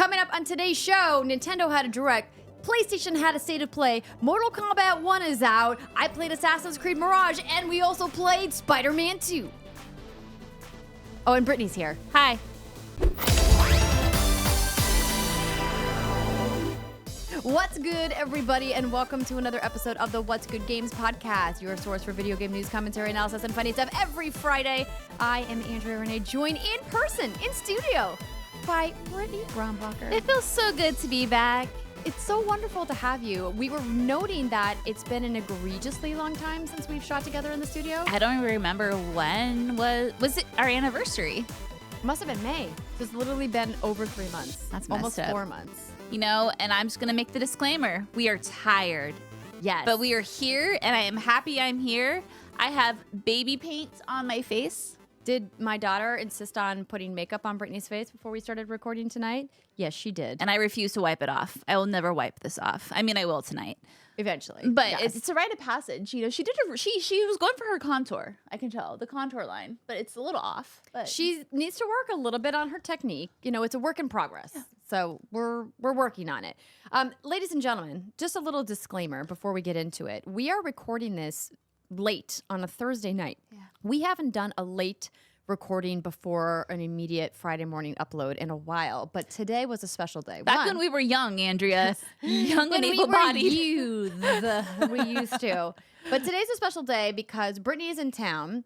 Coming up on today's show, Nintendo had a direct, PlayStation had a state of play, Mortal Kombat 1 is out, I played Assassin's Creed Mirage, and we also played Spider-Man 2. Oh, and Brittany's here. Hi. What's good, everybody, and welcome to another episode of the What's Good Games podcast, your source for video game news, commentary, analysis, and funny stuff every Friday. I am Andrea Renee, joined in person, in studio, by Brittany Brombacher. It feels so good to be back. It's so wonderful to have you. We were noting that it's been an egregiously long time since we've shot together in the studio. I don't even remember when was it our anniversary? Must have been May. So it's literally been over 3 months. That's almost messed up. 4 months. You know, and I'm just going to make the disclaimer. We are tired. Yes. But we are here, and I am happy I'm here. I have baby paint on my face. Did my daughter insist on putting makeup on Brittany's face before we started recording tonight? Yes, she did. And I refuse to wipe it off. I will never wipe this off. I mean, I will tonight. Eventually. But yes. it's a rite of passage. You know, she was going for her contour. I can tell the contour line, but it's a little off. But she needs to work a little bit on her technique. You know, it's a work in progress. Yeah. So we're working on it. Ladies and gentlemen, just a little disclaimer before we get into it. We are recording this late on a Thursday night. Yeah. We haven't done a late recording before an immediate Friday morning upload in a while, but today was a special day. Back when we were young, Andrea, young and able-bodied. We used to. But today's a special day because Brittany is in town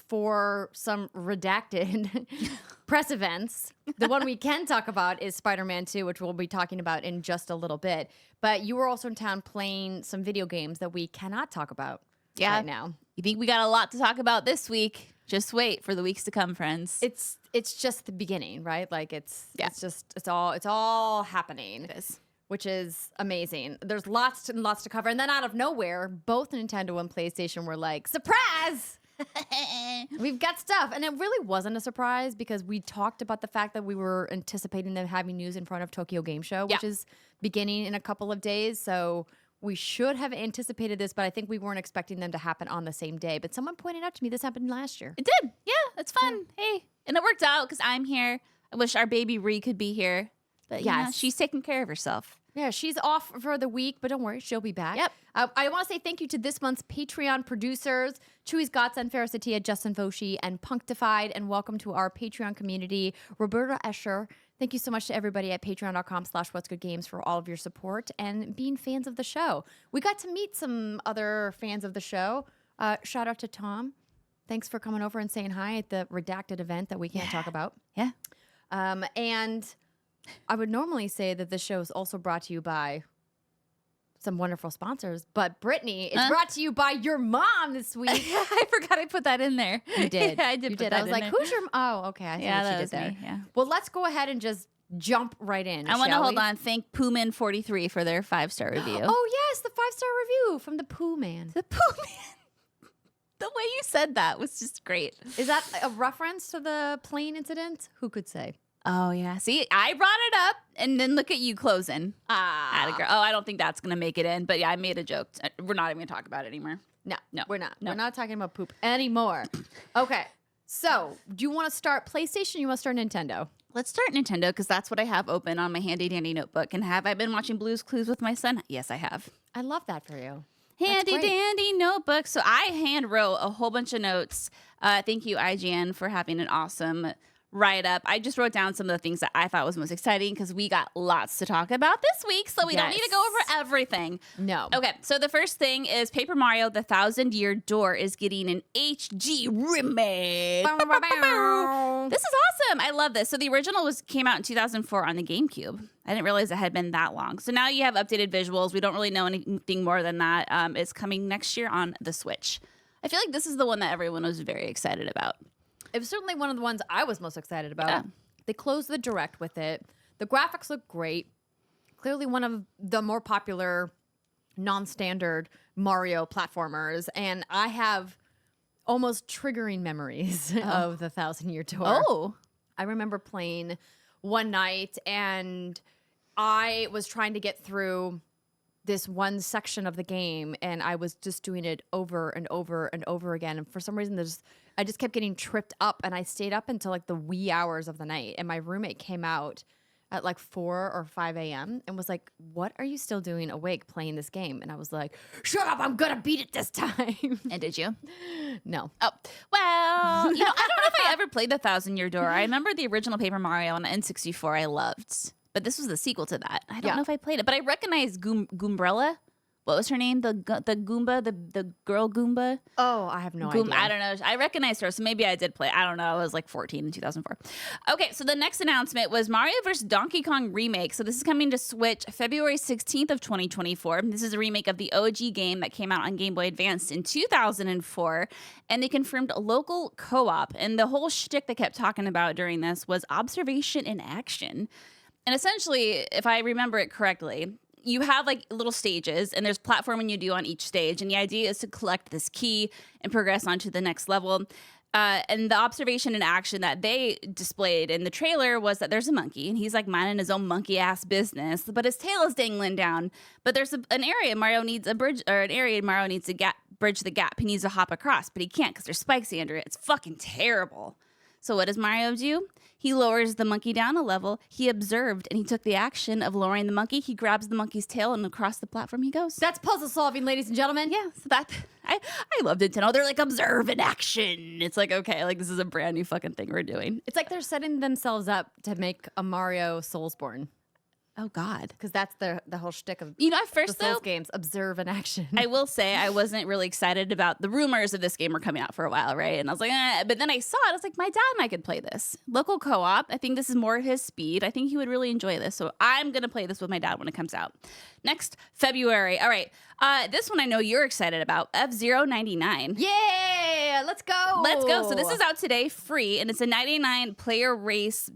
for some redacted press events. The one we can talk about is Spider-Man 2, which we'll be talking about in just a little bit. But you were also in town playing some video games that we cannot talk about right now. You think we got a lot to talk about this week? Just wait for the weeks to come, friends. It's just the beginning, right? Like it's all happening. It is. Which is amazing. There's lots and lots to cover. And then out of nowhere, both Nintendo and PlayStation were like, surprise! We've got stuff. And it really wasn't a surprise because we talked about the fact that we were anticipating them having news in front of Tokyo Game Show, which is beginning in a couple of days. So we should have anticipated this, but I think we weren't expecting them to happen on the same day. But someone pointed out to me this happened last year. It did. Yeah, that's fun. Yeah. Hey. And it worked out because I'm here. I wish our baby Ree could be here. But yeah, she's taking care of herself. Yeah, she's off for the week, but don't worry, she'll be back. Yep. I want to say thank you to this month's Patreon producers, Chewy's Godson, Faris Attieh, Justin Foshee, and Punkdefied, and welcome to our Patreon community, Roberta Escher. Thank you so much to everybody at patreon.com/whatsgoodgames for all of your support and being fans of the show. We got to meet some other fans of the show. Shout out to Tom. Thanks for coming over and saying hi at the redacted event that we can't talk about. Yeah. And I would normally say that this show is also brought to you by some wonderful sponsors, but Brittany, it's brought to you by your mom this week. I forgot I put that in there. You did. Yeah, I did. You did. I was like, who's your? Oh, okay. I see what you did there. Me, yeah. Well, let's go ahead and just jump right in. I want to hold on. Thank Poohman43 for their 5-star review. Oh yes, the 5-star review from the Pooh Man. The Pooh Man. The way you said that was just great. Is that a reference to the plane incident? Who could say? Oh, yeah. See, I brought it up, and then look at you closing. Atta girl. Oh, I don't think that's going to make it in. But, yeah, I made a joke. We're not even going to talk about it anymore. No, we're not. No. We're not talking about poop anymore. Okay. So, do you want to start PlayStation or you want to start Nintendo? Let's start Nintendo because that's what I have open on my handy-dandy notebook. And have I been watching Blue's Clues with my son? Yes, I have. I love that for you. Handy-dandy notebook. So, I hand-wrote a whole bunch of notes. Thank you, IGN, for having an awesome write-up. I just wrote down some of the things that I thought was most exciting because we got lots to talk about this week, so we don't need to go over everything. No. Okay, so the first thing is Paper Mario: The Thousand-Year Door is getting an HG remake. This is awesome. I love this. So the original came out in 2004 on the GameCube. I didn't realize it had been that long. So now you have updated visuals. We don't really know anything more than that. It's coming next year on the Switch. I feel like this is the one that everyone was very excited about. It was certainly one of the ones I was most excited about. Yeah. They closed the direct with it. The graphics look great. Clearly one of the more popular non-standard Mario platformers. And I have almost triggering memories of the 1,000-Year Door. Oh. I remember playing one night and I was trying to get through this one section of the game and I was just doing it over and over and over again. And for some reason, I just kept getting tripped up and I stayed up until like the wee hours of the night. And my roommate came out at like 4 or 5 a.m. and was like, what are you still doing awake playing this game? And I was like, shut up, I'm gonna beat it this time. And did you? No. Oh, well, I don't know if I ever played the 1,000-Year Door. I remember the original Paper Mario on the N64 I loved, but this was the sequel to that. I don't know if I played it, but I recognize Goombrella. What was her name? The Goomba, the girl Goomba. Oh, I have no idea. I don't know. I recognized her, so maybe I did play. I don't know. I was like 14 in 2004. Okay, so the next announcement was Mario vs. Donkey Kong Remake. So this is coming to Switch February 16th of 2024. This is a remake of the OG game that came out on Game Boy Advance in 2004, and they confirmed local co-op. And the whole shtick they kept talking about during this was observation in action. And essentially, if I remember it correctly, you have like little stages and there's platforming you do on each stage. And the idea is to collect this key and progress onto the next level. And the observation in action that they displayed in the trailer was that there's a monkey and he's like minding his own monkey ass business, but his tail is dangling down. But there's an area Mario needs a bridge, or an area Mario needs to bridge the gap. He needs to hop across, but he can't because there's spikes under it. It's fucking terrible. So what does Mario do? He lowers the monkey down a level. He observed and he took the action of lowering the monkey. He grabs the monkey's tail and across the platform he goes. That's puzzle solving, ladies and gentlemen. Yeah, so that I love Nintendo. They're like, observe in action. It's like, okay, like this is a brand new fucking thing we're doing. It's like they're setting themselves up to make a Mario Soulsborne. Oh God, because that's the whole shtick of at first the Souls games, observe in action. I will say I wasn't really excited about the rumors of this game were coming out for a while, right? And I was like, but then I saw it. I was like, my dad and I could play this local co-op. I think this is more his speed. I think he would really enjoy this, so I'm gonna play this with my dad when it comes out next February. All right, this one I know you're excited about, F-Zero 99. Yeah, let's go. Let's go. So this is out today, free, and it's a 99 player race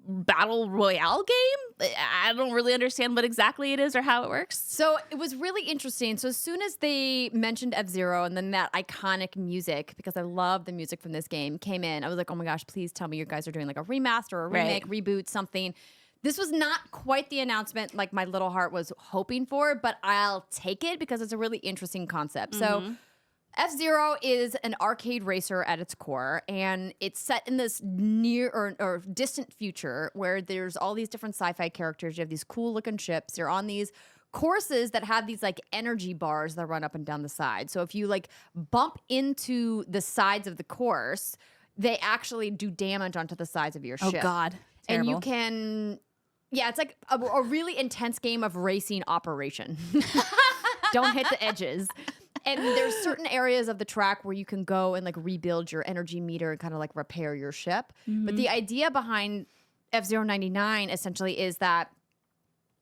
battle royale game. I don't really understand what exactly it is or how it works. So it was really interesting. So as soon as they mentioned F-Zero and then that iconic music, because I love the music from this game, came in, I was like, oh my gosh, please tell me you guys are doing like a remaster or a remake, reboot, something. This was not quite the announcement like my little heart was hoping for, but I'll take it because it's a really interesting concept. So F-Zero is an arcade racer at its core, and it's set in this near or distant future where there's all these different sci-fi characters. You have these cool-looking ships. You're on these courses that have these like energy bars that run up and down the side. So if you like bump into the sides of the course, they actually do damage onto the sides of your ship. Oh God, terrible. And you can, it's like a really intense game of racing operation. Don't hit the edges. And there's certain areas of the track where you can go and like rebuild your energy meter and kind of like repair your ship. But the idea behind F-Zero 99 essentially is that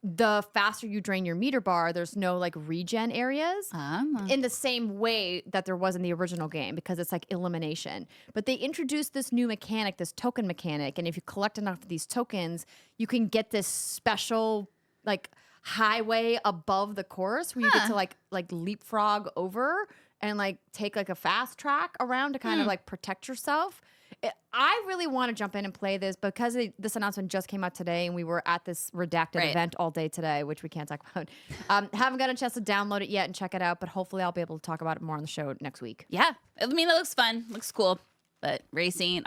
the faster you drain your meter bar, there's no like regen areas in the same way that there was in the original game, because it's like elimination. But they introduced this new mechanic, this token mechanic. And if you collect enough of these tokens, you can get this special like highway above the course where you get to like leapfrog over and like take like a fast track around to kind of like protect yourself. I really want to jump in and play this because this announcement just came out today and we were at this redacted event all day today, which we can't talk about. Haven't got a chance to download it yet and check it out, but hopefully I'll be able to talk about it more on the show next week. Yeah, I mean, it looks fun, looks cool. But racing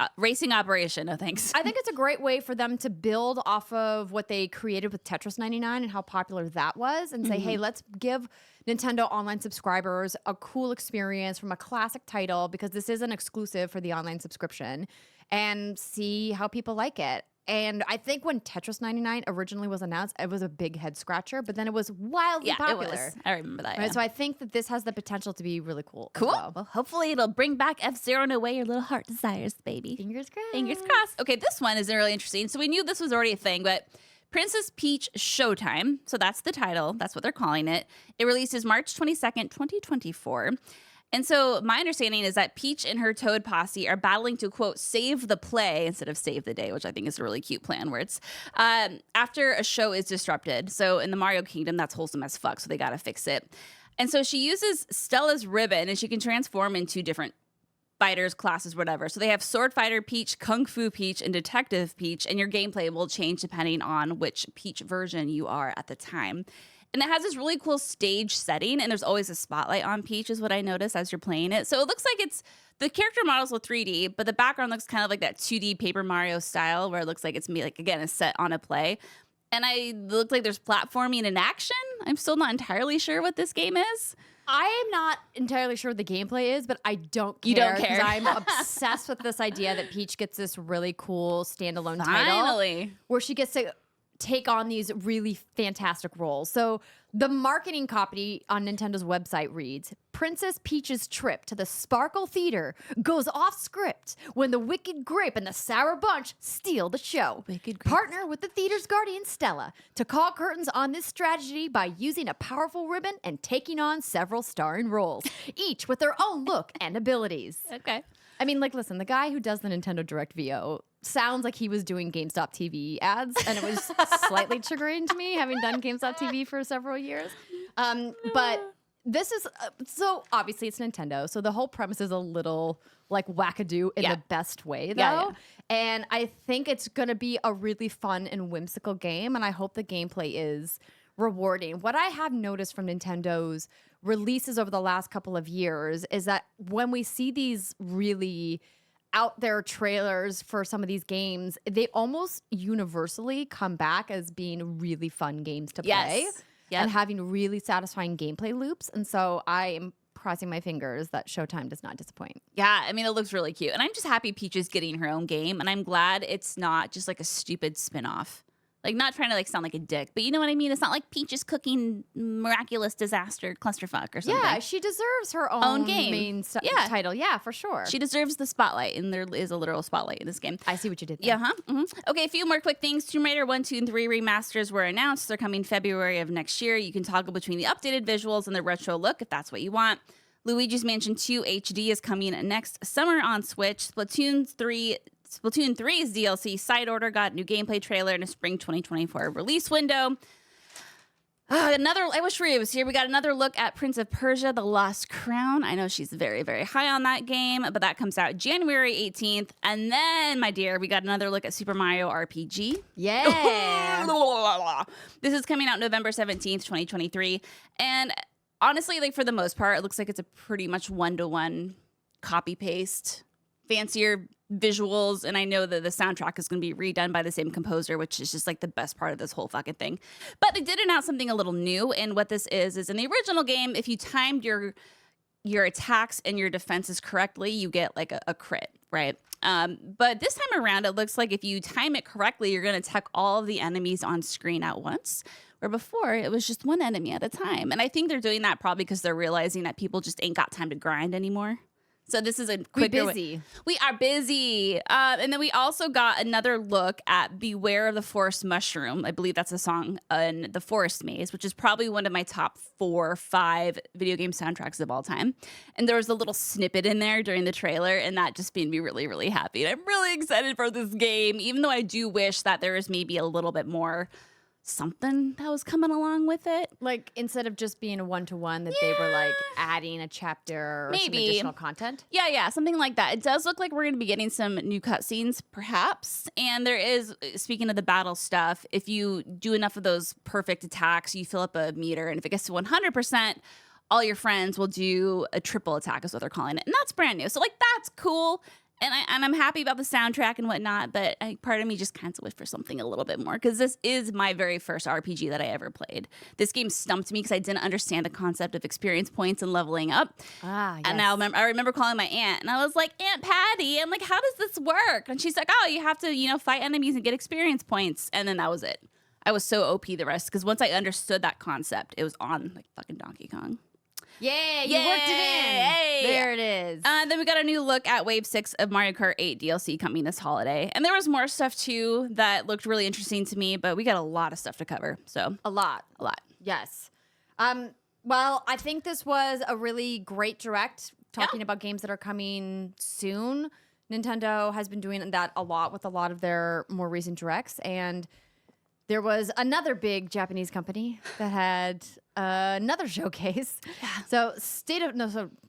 operation, no thanks. I think it's a great way for them to build off of what they created with Tetris 99 and how popular that was, and say, hey, let's give Nintendo online subscribers a cool experience from a classic title, because this is an exclusive for the online subscription, and see how people like it. And I think when Tetris 99 originally was announced, it was a big head scratcher, but then it was wildly popular. It was. I remember that. Right? So I think that this has the potential to be really cool. Cool. Well, hopefully it'll bring back F-Zero in a way your little heart desires, baby. Fingers crossed. Fingers crossed. Okay, this one is really interesting. So we knew this was already a thing, but Princess Peach Showtime, so that's the title. That's what they're calling it. It releases March 22nd, 2024. And so my understanding is that Peach and her Toad posse are battling to, quote, save the play instead of save the day, which I think is a really cute plan where it's after a show is disrupted. So in the Mario Kingdom, that's wholesome as fuck, so they got to fix it. And so she uses Stella's ribbon and she can transform into different fighters, classes, whatever. So they have Sword Fighter Peach, Kung Fu Peach, and Detective Peach, and your gameplay will change depending on which Peach version you are at the time. And it has this really cool stage setting, and there's always a spotlight on Peach is what I noticed as you're playing it. So it looks like the character models look 3D, but the background looks kind of like that 2D Paper Mario style where it looks like it's again, a set on a play. And it looked like there's platforming and action. I'm still not entirely sure what this game is. I am not entirely sure what the gameplay is, but I don't care. You don't care. 'Cause I'm obsessed with this idea that Peach gets this really cool standalone Finally. title where she gets to take on these really fantastic roles. So the marketing copy on Nintendo's website reads, Princess Peach's trip to the Sparkle Theater goes off script when the Wicked Grape and the Sour Bunch steal the show. Wicked Grape. Partner with the theater's guardian, Stella, to call curtains on this strategy by using a powerful ribbon and taking on several starring roles, each with their own look and abilities. Okay. I mean, like, listen, the guy who does the Nintendo Direct VO sounds like he was doing GameStop TV ads, and it was slightly triggering to me, having done GameStop TV for several years. But this is, so obviously it's Nintendo, so the whole premise is a little, like, wackadoo in the best way, though. Yeah. And I think it's going to be a really fun and whimsical game, and I hope the gameplay is rewarding. What I have noticed from Nintendo's releases over the last couple of years is that when we see these really out there trailers for some of these games, they almost universally come back as being really fun games to play and having really satisfying gameplay loops. And so I am crossing my fingers that Showtime does not disappoint. Yeah, I mean, it looks really cute. And I'm just happy Peach is getting her own game. And I'm glad it's not just like a stupid spin-off. Like, not trying to like sound like a dick, but you know what I mean? It's not like Peach is cooking miraculous disaster clusterfuck or something. Yeah, she deserves her own game. main title. Yeah, for sure. She deserves the spotlight, and there is a literal spotlight in this game. I see what you did there. Yeah, huh? Mm-hmm. Okay, a few more quick things. Tomb Raider 1, 2, and 3 remasters were announced. They're coming February of next year. You can toggle between the updated visuals and the retro look if that's what you want. Luigi's Mansion 2 HD is coming next summer on Switch. Splatoon 3's DLC Side Order got a new gameplay trailer and a spring 2024 release window. I wish Rhea was here. We got another look at Prince of Persia, The Lost Crown. I know she's very, very high on that game, but that comes out January 18th. And then, my dear, we got another look at Super Mario RPG. Yeah. This is coming out November 17th, 2023. And honestly, like, for the most part, it looks like it's a pretty much one-to-one copy-paste, fancier visuals, and I know that the soundtrack is going to be redone by the same composer, which is just like the best part of this whole fucking thing. But they did announce something a little new, and what this is in the original game, if you timed your attacks and your defenses correctly, you get like a crit, right? But this time around, it looks like if you time it correctly, you're going to attack all of the enemies on screen at once. Where before, it was just one enemy at a time. And I think they're doing that probably because they're realizing that people just ain't got time to grind anymore. So this is a quicker busy. We are busy. And then we also got another look at Beware of the Forest Mushroom. I believe that's a song in The Forest Maze, which is probably one of my top 4 or 5 video game soundtracks of all time. And there was a little snippet in there during the trailer, and that just made me really, really happy. And I'm really excited for this game, even though I do wish that there was maybe a little bit more something that was coming along with it. Like, instead of just being a one-to-one, that they were like adding a chapter or some additional content. Yeah, something like that. It does look like we're going to be getting some new cutscenes, perhaps. And there is, speaking of the battle stuff, if you do enough of those perfect attacks, you fill up a meter, and if it gets to 100%, all your friends will do a triple attack, is what they're calling it. And that's brand new. So, like, that's cool. And I'm happy about the soundtrack and whatnot, but part of me just kind of wish for something a little bit more, because this is my very first RPG that I ever played. This game stumped me because I didn't understand the concept of experience points and leveling up. Yes. And I remember calling my aunt, and I was like, Aunt Patty, I'm like, how does this work? And she's like, oh, you have to, fight enemies and get experience points. And then that was it. I was so OP the rest, because once I understood that concept, it was on like fucking Donkey Kong. Yeah, you worked it in. Hey. There it is. Then we got a new look at Wave 6 of Mario Kart 8 DLC coming this holiday. And there was more stuff, too, that looked really interesting to me, but we got a lot of stuff to cover. So A lot. Yes. Well, I think this was a really great direct, talking about games that are coming soon. Nintendo has been doing that a lot with a lot of their more recent directs, and there was another big Japanese company that had another showcase. Yeah. So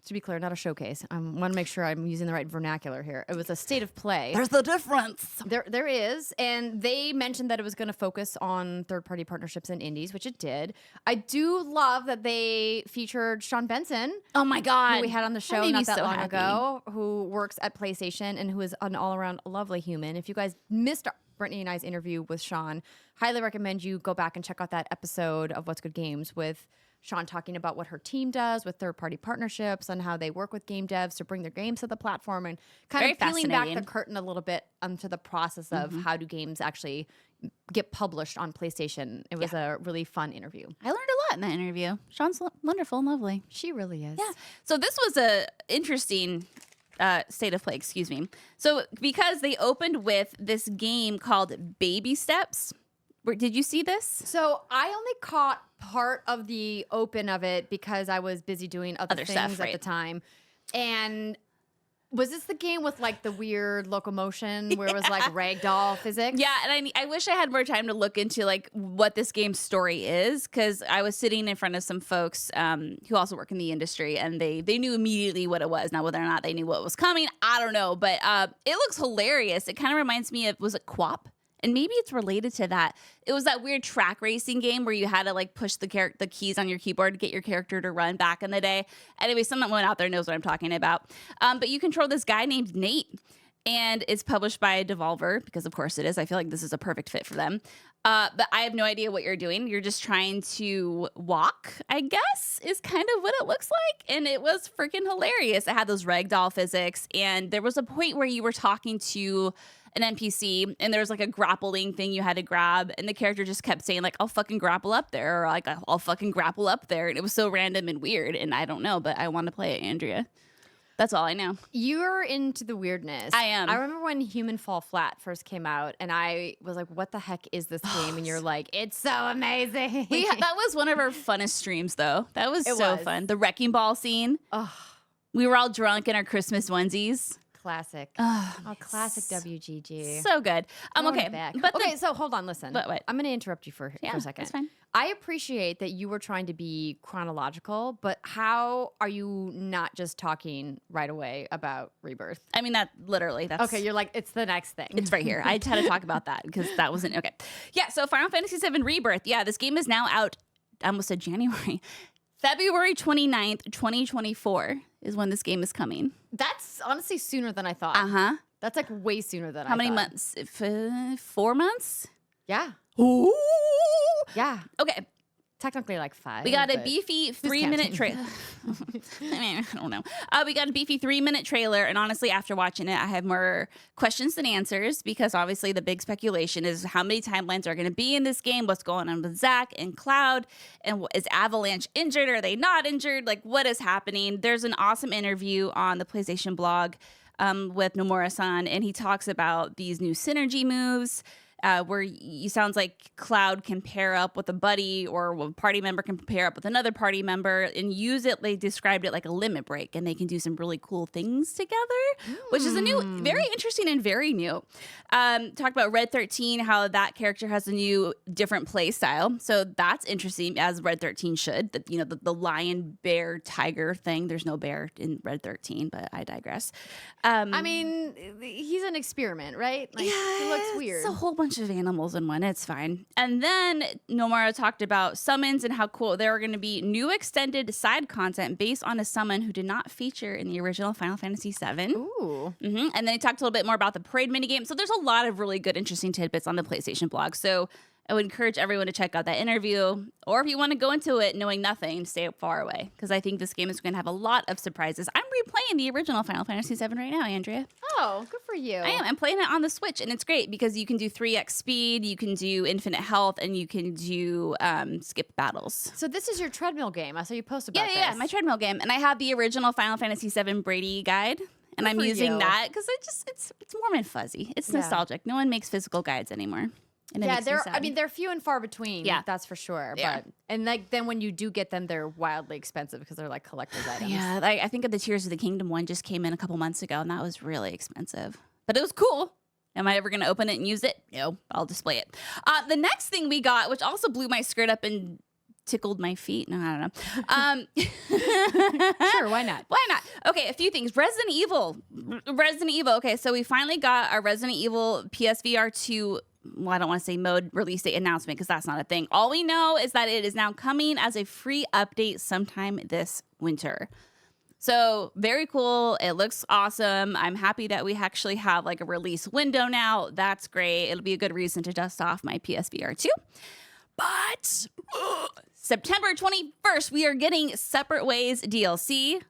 to be clear, not a showcase. I want to make sure I'm using the right vernacular here. It was a state of play. There's the difference. There is. And they mentioned that it was going to focus on third-party partnerships and indies, which it did. I do love that they featured Sean Benson. Oh my God. Who we had on the show not that long ago, who works at PlayStation and who is an all-around lovely human. If you guys missed Brittany and I's interview with Sean. Highly recommend you go back and check out that episode of What's Good Games with Sean talking about what her team does with third-party partnerships and how they work with game devs to bring their games to the platform and kind of peeling back the curtain a little bit to the process of how do games actually get published on PlayStation. It was a really fun interview. I learned a lot in that interview. Sean's wonderful and lovely. She really is. Yeah. So this was a interesting state of play, excuse me. So because they opened with this game called Baby Steps. Did you see this? So I only caught part of the open of it because I was busy doing other things stuff, right? at the time. And was this the game with like the weird locomotion where it was like ragdoll physics? Yeah, and I wish I had more time to look into like what this game's story is, because I was sitting in front of some folks who also work in the industry, and they knew immediately what it was. Now, whether or not they knew what was coming, I don't know, but it looks hilarious. It kind of reminds me of, was it QWOP? And maybe it's related to that. It was that weird track racing game where you had to like push the keys on your keyboard to get your character to run back in the day. Anyway, someone out there knows what I'm talking about. But you control this guy named Nate, and it's published by Devolver because, of course, it is. I feel like this is a perfect fit for them. But I have no idea what you're doing. You're just trying to walk, I guess, is kind of what it looks like. And it was freaking hilarious. It had those ragdoll physics, and there was a point where you were talking to an NPC, and there was like a grappling thing you had to grab, and the character just kept saying like, I'll fucking grapple up there, or like, I'll fucking grapple up there. And it was so random and weird, and I don't know, but I want to play it, Andrea. That's all I know. You're into the weirdness. I am. I remember when Human Fall Flat first came out, and I was like, what the heck is this game? And you're like, it's so amazing. That was one of our funnest streams, though. That was so fun. The wrecking ball scene. We were all drunk in our Christmas onesies. Classic. Classic WGG. So good. Okay. But so hold on, listen. What? I'm going to interrupt you for a second. That's fine. I appreciate that you were trying to be chronological, but how are you not just talking right away about Rebirth? I mean, that's okay. You're like, it's the next thing. It's right here. I had to talk about that because that wasn't okay. Yeah. So Final Fantasy VII Rebirth. Yeah, this game is now out. I almost said January. February 29th, 2024 is when this game is coming. That's honestly sooner than I thought. That's like way sooner than I thought. How many months? 4 months? Yeah. Ooh. Yeah. Okay. Technically like 5. We got a beefy 3-minute trailer. I mean, I don't know. We got a beefy 3-minute trailer, and honestly, after watching it, I have more questions than answers, because obviously the big speculation is how many timelines are going to be in this game, what's going on with Zack and Cloud, and is Avalanche injured? Are they not injured? Like, what is happening? There's an awesome interview on the PlayStation blog with Nomura-san, and he talks about these new synergy moves. Where you sounds like Cloud can pair up with a buddy, or a party member can pair up with another party member and use it. They described it like a limit break, and they can do some really cool things together, which is a new, very interesting and very new. Talked about Red 13, how that character has a new, different play style. So that's interesting, as Red 13 should. The lion, bear, tiger thing. There's no bear in Red 13, but I digress. I mean, he's an experiment, right? Like, he looks weird. It's a whole bunch of animals in one. It's fine. And then Nomura talked about summons and how cool there are going to be new extended side content based on a summon who did not feature in the original Final Fantasy VII. Ooh. And then he talked a little bit more about the parade minigame. So there's a lot of really good, interesting tidbits on the PlayStation blog. So I would encourage everyone to check out that interview. Or if you want to go into it knowing nothing, stay far away, because I think this game is going to have a lot of surprises. I'm replaying the original Final Fantasy VII right now, Andrea. Oh, good for you. I am. I'm playing it on the Switch, and it's great because you can do 3x speed, you can do infinite health, and you can do skip battles. So this is your treadmill game. I saw you post about this. Yeah, my treadmill game. And I have the original Final Fantasy VII Brady guide. And I'm using that because it's warm and fuzzy. It's nostalgic. No one makes physical guides anymore. Yeah, they're few and far between. Yeah, that's for sure. Yeah. But then when you do get them, they're wildly expensive because they're like collector's items. Yeah, I think the Tears of the Kingdom one just came in a couple months ago, and that was really expensive. But it was cool. Am I ever going to open it and use it? No, I'll display it. The next thing we got, which also blew my skirt up and tickled my feet. No, I don't know. Sure, why not? Why not? Okay, a few things. Resident Evil. Okay, so we finally got our Resident Evil PSVR 2. Well, I don't want to say mode release date announcement because that's not a thing. All we know is that it is now coming as a free update sometime this winter. So very cool. It looks awesome. I'm happy that we actually have like a release window now. That's great. It'll be a good reason to dust off my PSVR 2. But September 21st, we are getting Separate Ways DLC.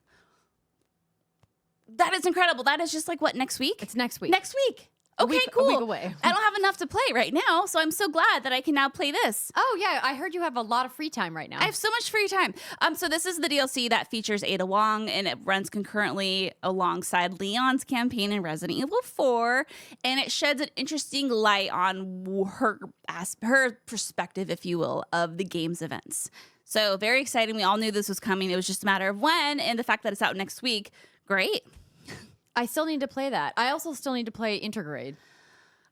That is incredible. That is just like what, next week? It's next week. Next week. Okay, cool. A week away. I don't have enough to play right now, so I'm so glad that I can now play this. Oh, yeah. I heard you have a lot of free time right now. I have so much free time. So this is the DLC that features Ada Wong, and it runs concurrently alongside Leon's campaign in Resident Evil 4, and it sheds an interesting light on her perspective, if you will, of the game's events. So very exciting. We all knew this was coming. It was just a matter of when, and the fact that it's out next week, great. I still need to play that. I also still need to play Intergrade.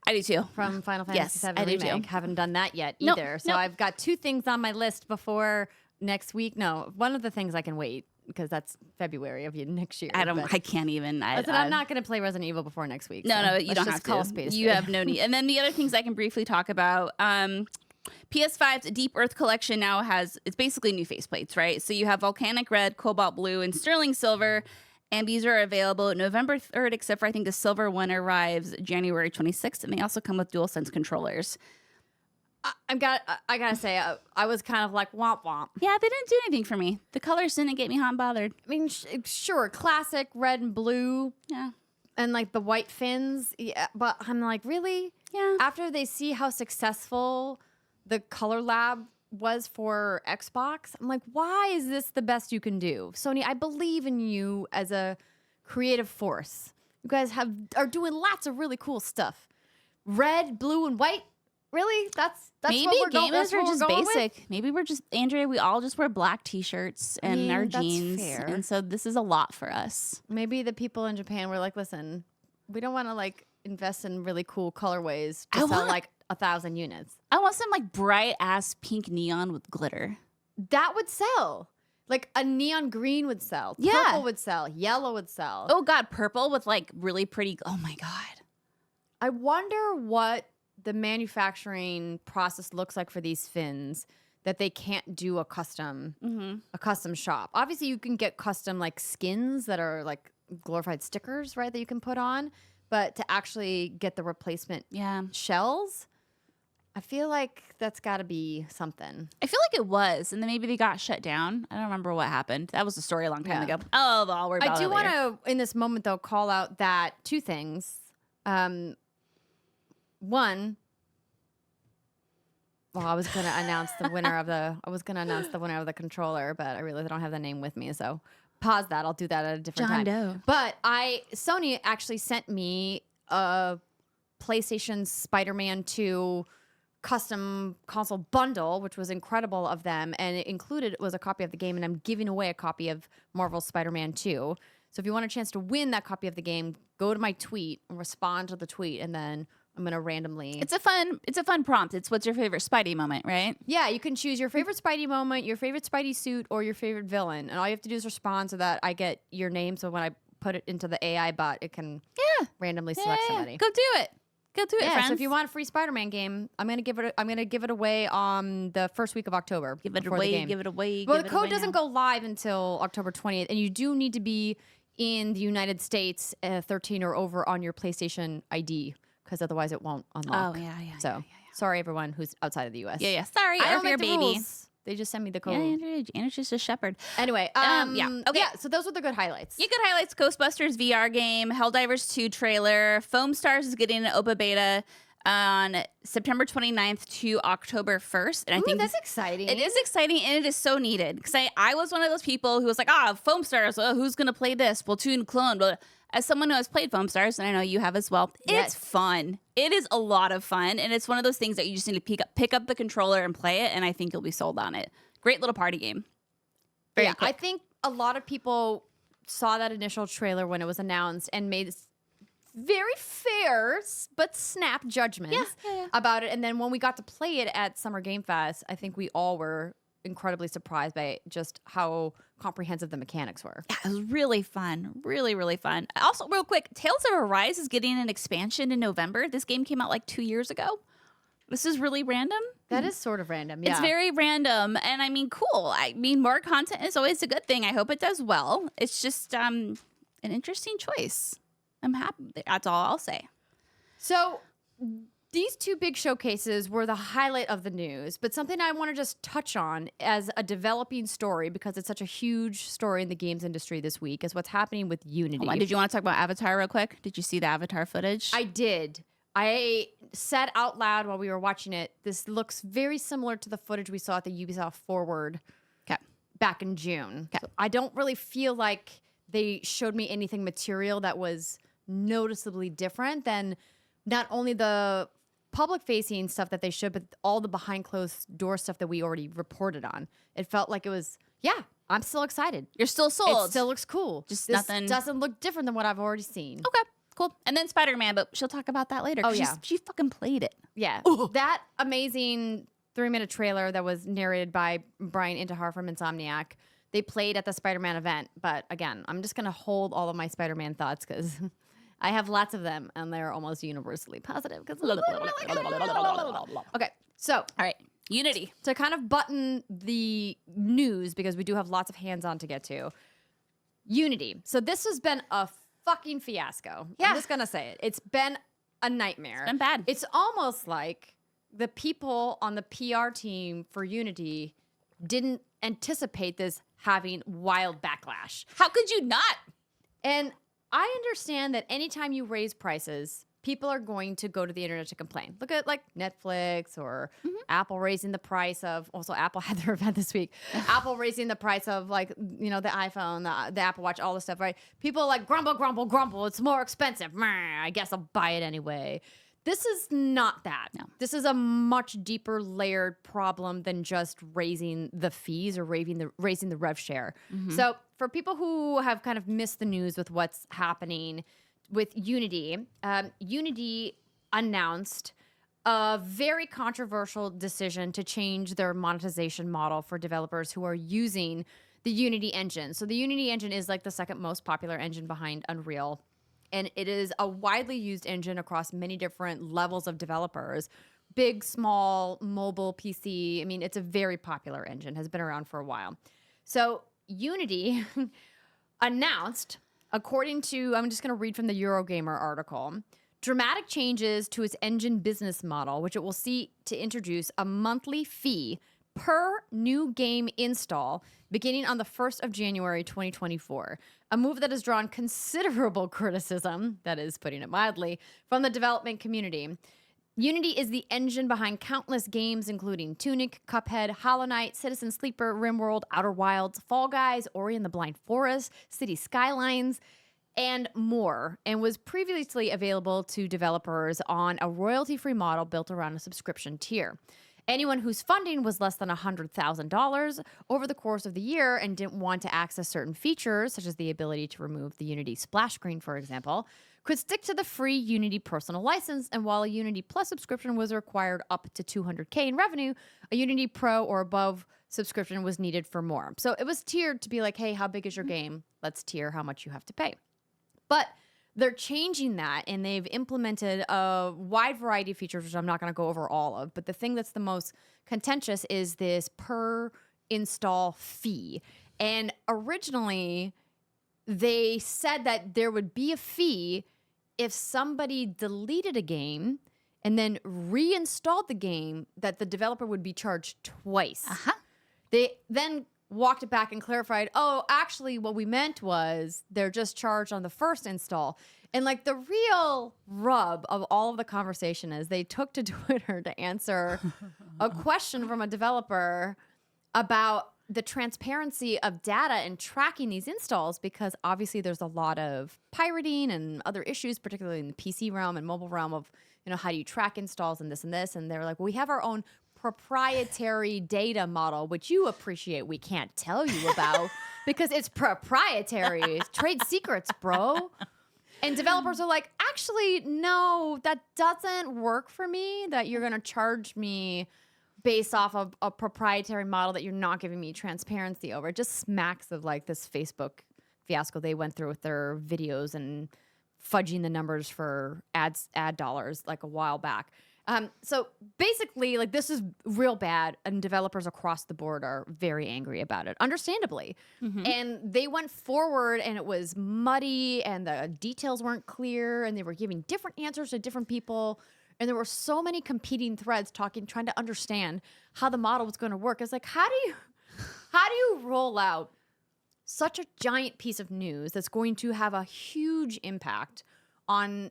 I do too. From Final Fantasy VII I do Remake. too. Haven't done that yet either. So I've got 2 things on my list before next week. No, one of the things I can wait because that's February of next year. I can't even. I'm not going to play Resident Evil before next week. No, you don't have to. Call a spade a You spade. have no need. And then the other things I can briefly talk about. PS5's Deep Earth collection now it's basically new faceplates, right? So you have Volcanic Red, Cobalt Blue, and Sterling Silver. And these are available November 3rd, except for I think the silver one arrives January 26th. And they also come with DualSense controllers. I gotta say, I was kind of like womp womp. Yeah, they didn't do anything for me. The colors didn't get me hot and bothered. I mean, sure, classic red and blue. Yeah. And like the white fins. Yeah, but I'm like, really? Yeah. After they see how successful the Color Lab was for Xbox, I'm like, why is this the best you can do? Sony, I believe in you as a creative force. You guys are doing lots of really cool stuff. Red, blue, and white. Really? That's maybe what we're going. gamers are just basic. With? Maybe we're just Andrea. We all just wear black T-shirts and our jeans, fair. and so this is a lot for us. Maybe the people in Japan were like, listen, we don't want to like invest in really cool colorways to sell like 1,000 units. I want some like bright ass pink neon with glitter. That would sell. Like a neon green would sell. Yeah. Purple would sell. Yellow would sell. Oh God, purple with like really pretty. Oh my God. I wonder what the manufacturing process looks like for these fins that they can't do a custom shop. Obviously, you can get custom like skins that are like glorified stickers, right? That you can put on, but to actually get the replacement shells. I feel like that's got to be something. I feel like it was, and then maybe they got shut down. I don't remember what happened. That was a story a long time ago. Oh, I'll worry about it later. I do want to, in this moment, though, call out that 2 things. One, well, I was going to announce the winner of the controller, but I realized I don't have the name with me, so pause that. I'll do that at a different time. Doe. But Sony actually sent me a PlayStation Spider-Man 2 custom console bundle, which was incredible of them, and it included was a copy of the game, and I'm giving away a copy of Marvel's Spider-Man 2. So if you want a chance to win that copy of the game, go to my tweet and respond to the tweet, and then I'm gonna randomly. It's a fun prompt. It's what's your favorite Spidey moment, right? Yeah, you can choose your favorite Spidey moment, your favorite Spidey suit, or your favorite villain, and all you have to do is respond so that I get your name. So when I put it into the AI bot, it can randomly select somebody. Go do it. Go do it, friends. So if you want a free Spider-Man game, I'm gonna give it away on the first week of October. Give it away. Give it away. Well, the code doesn't go live until October 20th, and you do need to be in the United States 13 or over on your PlayStation ID, because otherwise it won't unlock. Oh yeah. So sorry, everyone who's outside of the U.S. Yeah. Sorry, I don't your make the baby. rules. They just send me the code. Yeah, Andrew's just a shepherd. Anyway, Okay. Yeah, so those were the good highlights. You good highlights: Ghostbusters VR game, Helldivers 2 trailer, Foam Stars is getting an OPA beta on September 29th to October 1st. And I think that's exciting. It is exciting, and it is so needed. Because I was one of those people who was like, Foam Stars, who's going to play this? Splatoon clone. But as someone who has played Foam Stars, and I know you have as well, it's fun. It is a lot of fun, and it's one of those things that you just need to pick up the controller and play it, and I think you'll be sold on it. Great little party game. Very quick. I think a lot of people saw that initial trailer when it was announced and made very fair but snap judgments about it. And then when we got to play it at Summer Game Fest, I think we all were incredibly surprised by just how comprehensive the mechanics were. Yeah, it was really fun. Really, really fun. Also, real quick, Tales of Arise is getting an expansion in November. This game came out like 2 years ago. This is really random. That is sort of random. Yeah. It's very random. And I mean, cool. I mean, more content is always a good thing. I hope it does well. It's just an interesting choice. I'm happy. That's all I'll say. So these two big showcases were the highlight of the news, but something I want to just touch on as a developing story, because it's such a huge story in the games industry this week, is what's happening with Unity. Hold on. Did you want to talk about Avatar real quick? Did you see the Avatar footage? I did. I said out loud while we were watching it, this looks very similar to the footage we saw at the Ubisoft Forward back in June. So I don't really feel like they showed me anything material that was noticeably different than not only the public-facing stuff that they showed, but all the behind-closed-door stuff that we already reported on. It felt like it was, I'm still excited. You're still sold. It still looks cool. Just this nothing. doesn't look different than what I've already seen. Okay. Cool. And then Spider-Man, but she'll talk about that later. Oh, yeah. She fucking played it. Yeah. That amazing 3-minute trailer that was narrated by Brian Intihar from Insomniac, they played at the Spider-Man event. But again, I'm just going to hold all of my Spider-Man thoughts because I have lots of them and they're almost universally positive. Okay. So, all right. Unity. To kind of button the news, because we do have lots of hands-on to get to, Unity. So this has been a fucking fiasco. Yeah. I'm just gonna say it. It's been a nightmare. It's been bad. It's almost like the people on the PR team for Unity didn't anticipate this having wild backlash. How could you not? And I understand that anytime you raise prices, people are going to go to the internet to complain. Look at like Netflix or Apple raising the price of, also Apple had their event this week, Apple raising the price of like, you know, the iPhone, the Apple Watch, all this stuff, right? People like grumble, grumble, grumble. It's more expensive. I guess I'll buy it anyway. This is not that. No. This is a much deeper layered problem than just raising the fees or raising the rev share. So for people who have kind of missed the news with what's happening with Unity, Unity announced a very controversial decision to change their monetization model for developers who are using the Unity engine. So the Unity engine is like the second most popular engine behind Unreal. And it is a widely used engine across many different levels of developers. Big, small, mobile, PC. I mean, it's a very popular engine, has been around for a while. So Unity announced, according to, I'm just going to read from the Eurogamer article, dramatic changes to its engine business model, which it will seek to introduce a monthly fee per new game install beginning on the 1st of January 2024, a move that has drawn considerable criticism, that is putting it mildly, from the development community. Unity is the engine behind countless games, including Tunic, Cuphead, Hollow Knight, Citizen Sleeper, RimWorld, Outer Wilds, Fall Guys, Ori and the Blind Forest, City Skylines, and more, and was previously available to developers on a royalty-free model built around a subscription tier. Anyone whose funding was less than $100,000 over the course of the year and didn't want to access certain features, such as the ability to remove the Unity splash screen, for example, could stick to the free Unity personal license. And while a Unity Plus subscription was required up to $200K in revenue, a Unity Pro or above subscription was needed for more. So it was tiered to be like, hey, how big is your game? Let's tier how much you have to pay. But they're changing that, and they've implemented a wide variety of features, which I'm not going to go over all of. But the thing that's the most contentious is this per install fee. And originally, they said that there would be a fee if somebody deleted a game and then reinstalled the game, that the developer would be charged twice. They then walked it back and clarified, oh, actually what we meant was they're just charged on the first install. And like the real rub of all of the conversation is they took to Twitter to answer a question from a developer about the transparency of data and tracking these installs, because obviously there's a lot of pirating and other issues, particularly in the PC realm and mobile realm of, you know, how do you track installs and this and this. And they're like, well, we have our own proprietary data model, which you appreciate we can't tell you about because it's proprietary. It's trade secrets, bro. And developers are like, actually, no, that doesn't work for me, that you're going to charge me based off of a proprietary model that you're not giving me transparency over. It just smacks of like this Facebook fiasco they went through with their videos and fudging the numbers for ad dollars like a while back. So basically, like, this is real bad, and developers across the board are very angry about it, understandably. And they went forward, and it was muddy, and the details weren't clear, and they were giving different answers to different people. And there were so many competing threads trying to understand how the model was going to work. It's like, how do you roll out such a giant piece of news that's going to have a huge impact on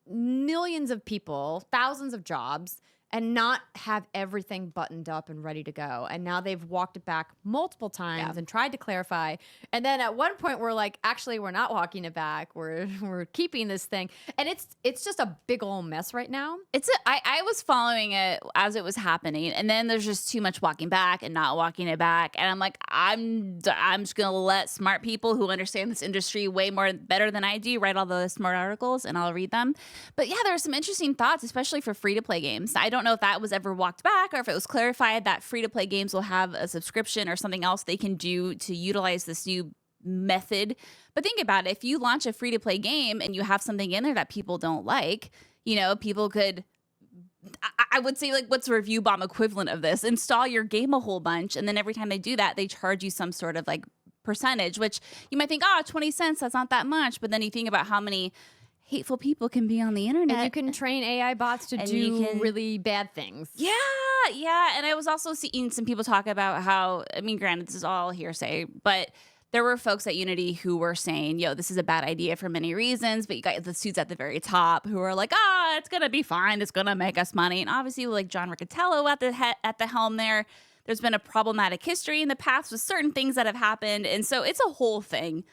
millions of people, thousands of jobs, and not have everything buttoned up and ready to go? And now they've walked it back multiple times and tried to clarify. And then at one point we're like, actually, we're not walking it back. We're keeping this thing. And it's just a big old mess right now. I was following it as it was happening, and then there's just too much walking back and not walking it back. And I'm like, I'm just gonna let smart people who understand this industry way more better than I do write all the smart articles, and I'll read them. But yeah, there are some interesting thoughts, especially for free-to-play games. I don't know if that was ever walked back, or if it was clarified that free-to-play games will have a subscription or something else they can do to utilize this new method. But think about it. If you launch a free-to-play game and you have something in there that people don't like, people could, I would say, like, what's a review bomb equivalent of this? Install your game a whole bunch, and then every time they do that, they charge you some sort of like percentage, which you might think, 20 cents, that's not that much. But then you think about how many hateful people can be on the internet. And you can train AI bots to do really bad things. Yeah. And I was also seeing some people talk about how, granted, this is all hearsay, but there were folks at Unity who were saying, this is a bad idea for many reasons, but you got the suits at the very top who are like, it's going to be fine. It's going to make us money. And obviously, like John Riccatello at the helm there's been a problematic history in the past with certain things that have happened. And so it's a whole thing.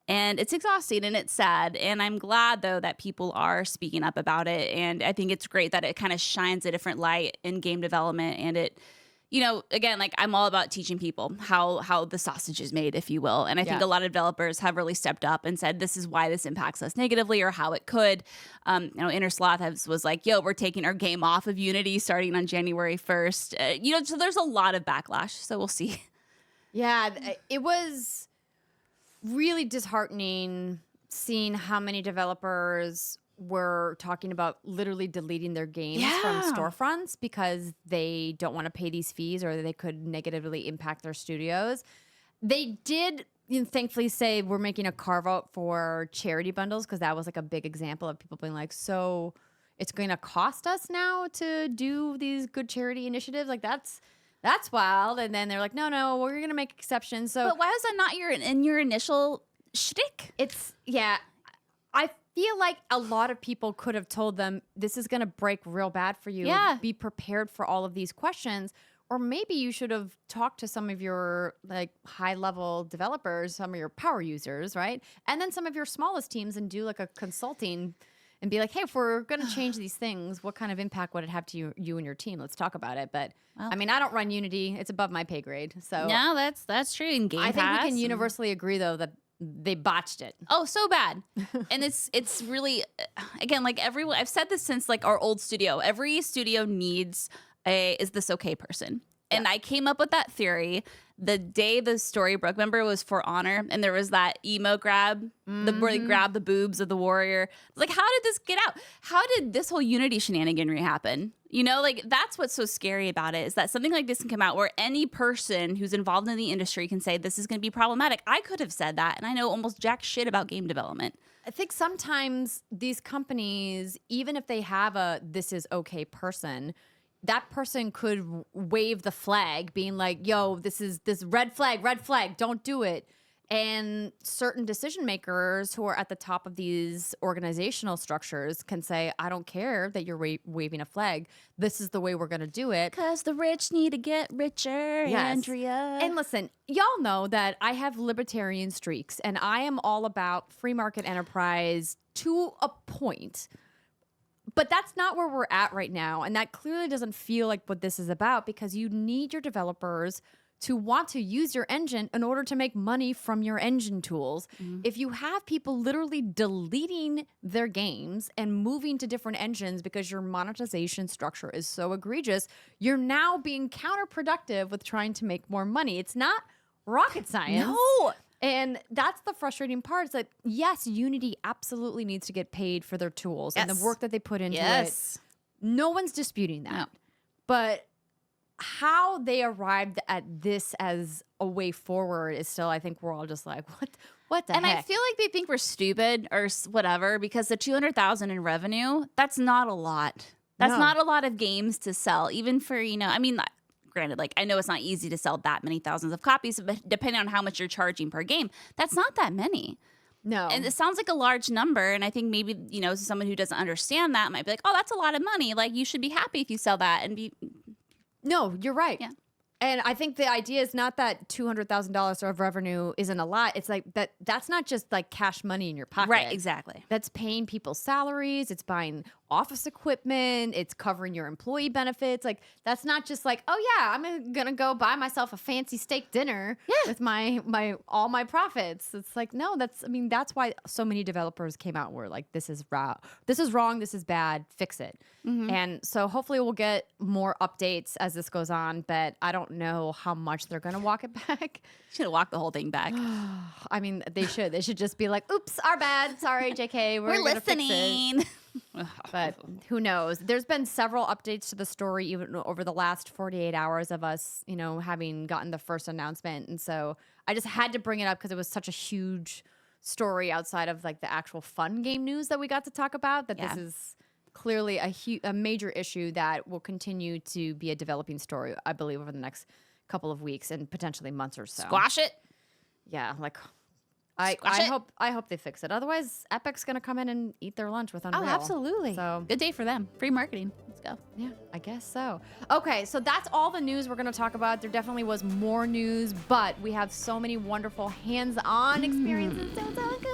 And it's exhausting and it's sad. And I'm glad, though, that people are speaking up about it. And I think it's great that it kind of shines a different light in game development. And it, again, like, I'm all about teaching people how the sausage is made, if you will. And I think a lot of developers have really stepped up and said, this is why this impacts us negatively, or how it could. Inner Sloth was like, we're taking our game off of Unity starting on January 1st. So there's a lot of backlash. So we'll see. Yeah, it was really disheartening seeing how many developers were talking about literally deleting their games from storefronts because they don't want to pay these fees, or they could negatively impact their studios. They did thankfully say we're making a carve out for charity bundles, because that was like a big example of people being like, so it's going to cost us now to do these good charity initiatives? Like, that's wild. And then they're like, no, we're going to make exceptions. So, but why was that not in your initial shtick? I feel like a lot of people could have told them, this is going to break real bad for you. Yeah. Be prepared for all of these questions. Or maybe you should have talked to some of your like high level developers, some of your power users, right? And then some of your smallest teams, and do like a consulting and be like, hey, if we're going to change these things, what kind of impact would it have to you and your team? Let's talk about it. But I don't run Unity. It's above my pay grade. So no, that's true. In Game I think Pass, we can universally agree, though, that they botched it. Oh, so bad. And it's really, again, like everyone, I've said this since like our old studio. Every studio needs is this okay person. And I came up with that theory the day the story broke. Remember, it was For Honor, and there was that emo grab, where they grabbed the boobs of the warrior. Like, how did this get out? How did this whole Unity shenaniganry happen? Like, that's what's so scary about it, is that something like this can come out where any person who's involved in the industry can say, this is going to be problematic. I could have said that, and I know almost jack shit about game development. I think sometimes these companies, even if they have a this is okay person, that person could wave the flag being like, this red flag, don't do it. And certain decision makers who are at the top of these organizational structures can say, I don't care that you're waving a flag. This is the way we're going to do it. Because the rich need to get richer, Andrea. And listen, y'all know that I have libertarian streaks, and I am all about free market enterprise to a point. But that's not where we're at right now. And that clearly doesn't feel like what this is about, because you need your developers to want to use your engine in order to make money from your engine tools. If you have people literally deleting their games and moving to different engines because your monetization structure is so egregious, you're now being counterproductive with trying to make more money. It's not rocket science. No. And that's the frustrating part, is that, yes, Unity absolutely needs to get paid for their tools and the work that they put into it. No one's disputing that. No. But how they arrived at this as a way forward is still, I think we're all just like, what the And heck? I feel like they think we're stupid or whatever because the 200,000 in revenue, that's not a lot. That's not a lot of games to sell, even for, I mean, granted, like I know it's not easy to sell that many thousands of copies, but depending on how much you're charging per game, that's not that many. No. And it sounds like a large number. And I think maybe, someone who doesn't understand that might be like, oh, that's a lot of money. Like you should be happy if you sell that and be. No, you're right. Yeah. And I think the idea is not that $200,000 of revenue isn't a lot. It's like that's not just like cash money in your pocket. Right, exactly. That's paying people's salaries. It's buying office equipment. It's covering your employee benefits. Like that's not just like, oh yeah, I'm gonna go buy myself a fancy steak dinner with my all my profits. It's like, no, that's why so many developers came out and were like, this is wrong, this is bad, fix it. Mm-hmm. And so hopefully we'll get more updates as this goes on, but I don't know how much they're gonna walk it back. Should have walked the whole thing back. I mean, they should. They should just be like, oops, our bad. Sorry, JK. We're listening. Fix it. But who knows? There's been several updates to the story even over the last 48 hours of us, having gotten the first announcement. And so I just had to bring it up because it was such a huge story outside of like the actual fun game news that we got to talk about, that this is clearly a major issue that will continue to be a developing story, I believe, over the next couple of weeks and potentially months or so. Squash it. Yeah, like I hope they fix it. Otherwise, Epic's gonna come in and eat their lunch with Unreal. Oh, absolutely. So good day for them. Free marketing. Let's go. yeah, I guess so. Okay, so that's all the news we're gonna talk about. There definitely was more news, but we have so many wonderful hands-on experiences to talk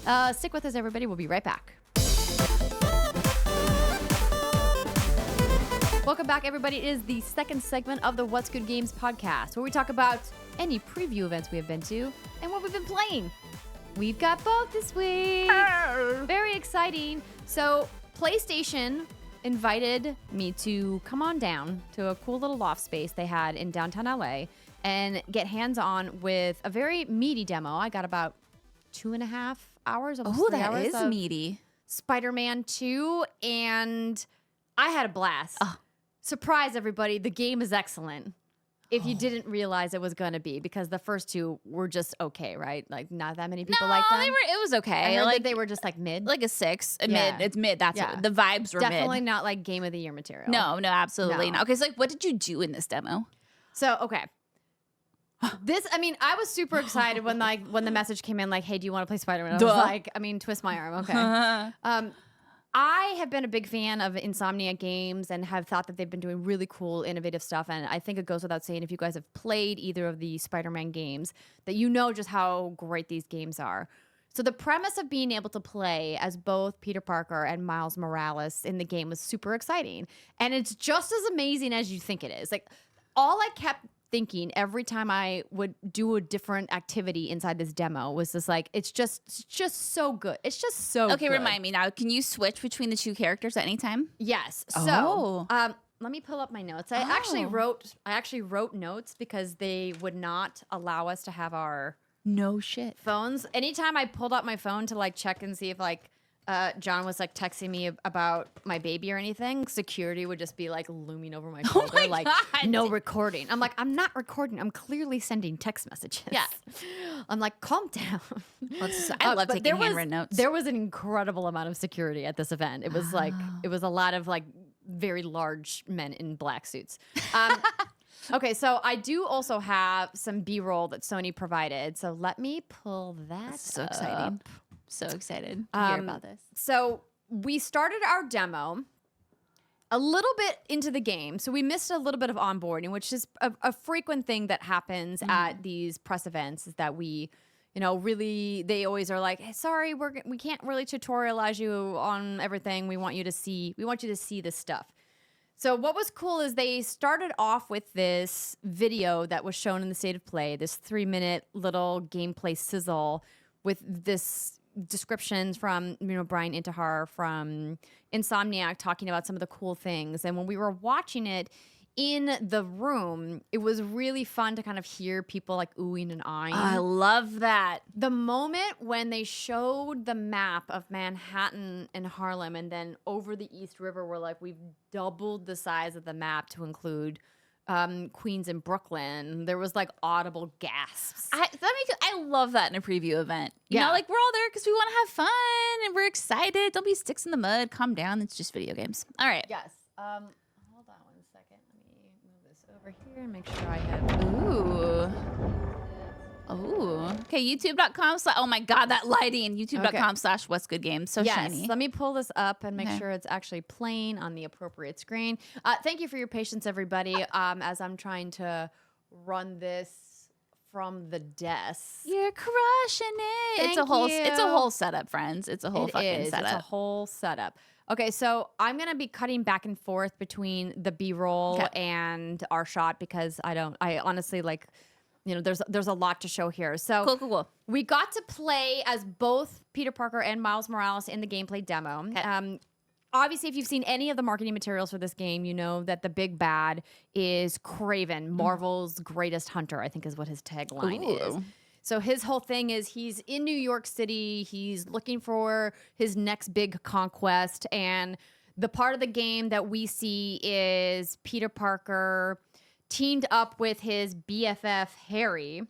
about. Stick with us, everybody. We'll be right back. Welcome back, everybody. It is the second segment of the What's Good Games podcast, where we talk about any preview events we have been to and what we've been playing. We've got both this week. Very exciting. So PlayStation invited me to come on down to a cool little loft space they had in downtown LA and get hands-on with a very meaty demo. I got about 2.5 hours, almost 3 hours. That is of meaty. Spider-Man 2, and I had a blast. Surprise, everybody. The game is excellent. If you didn't realize it was going to be, because the first two were just okay, right? Like, not that many people like them. It was okay. I heard Like that they were just like mid. like a 6. Yeah. Mid. It's mid. That's Yeah. what the vibes were Definitely mid. not like game of the year material. No, absolutely No. not. Okay, so like what did you do in this demo? So, okay. I was super excited when the message came in, like, hey, do you want to play Spider-Man? I was like, twist my arm. Okay. I have been a big fan of Insomniac games and have thought that they've been doing really cool, innovative stuff. And I think it goes without saying, if you guys have played either of the Spider-Man games, that you know just how great these games are. So the premise of being able to play as both Peter Parker and Miles Morales in the game was super exciting. And it's just as amazing as you think it is. Like, all I kept thinking every time I would do a different activity inside this demo was just like, it's just so good. It's just so Okay, good. remind me now. Can you switch between the two characters at any time? Yes. Oh. So, let me pull up my notes. I actually wrote notes because they would not allow us to have our No shit. phones. Anytime I pulled up my phone to like check and see if like John was like texting me about my baby or anything, security would just be like looming over my shoulder, my like God. no recording. I'm like, I'm not recording. I'm clearly sending text messages. Yeah. I'm like, calm down. I love But taking there was- handwritten notes. There was an incredible amount of security at this event. It was like, it was a lot of like very large men in black suits. Okay, so I do also have some B-roll that Sony provided. So let me pull that So up. exciting. So excited to hear about this. So we started our demo a little bit into the game. So we missed a little bit of onboarding, which is a frequent thing that happens at these press events, is that we, really, they always are like, hey, sorry, we can't really tutorialize you on everything. We want you to see this stuff. So what was cool is they started off with this video that was shown in the State of Play, this 3-minute little gameplay sizzle with this descriptions from Brian Intihar from Insomniac talking about some of the cool things. And when we were watching it, in the room, it was really fun to kind of hear people like oohing and eyeing. I love that. The moment when they showed the map of Manhattan and Harlem, and then over the East River, we're like, we've doubled the size of the map to include Queens and Brooklyn. There was like audible gasps. I love that in a preview event. You Yeah. know, like we're all there because we want to have fun and we're excited. Don't be sticks in the mud. Calm down. It's just video games. All right. Yes. Hold on 1 second. Let me move this over here and make sure I have. Ooh. Okay, youtube.com/ oh my God, that lighting. youtube.com/ what's good games. So Yes. shiny. Let me pull this up and make sure it's actually playing on the appropriate screen. Thank you for your patience, everybody, as I'm trying to run this from the desk. You're crushing it. It's a whole setup, friends. It's a whole fucking setup. It's a whole setup. Okay, so I'm gonna be cutting back and forth between the B-roll and our shot because I honestly like, you know, there's a lot to show here. So Cool. we got to play as both Peter Parker and Miles Morales in the gameplay demo. Okay. Obviously, if you've seen any of the marketing materials for this game, you know that the big bad is Kraven, Marvel's greatest hunter, I think is what his tagline is. So his whole thing is he's in New York City. He's looking for his next big conquest. And the part of the game that we see is Peter Parker teamed up with his BFF, Harry,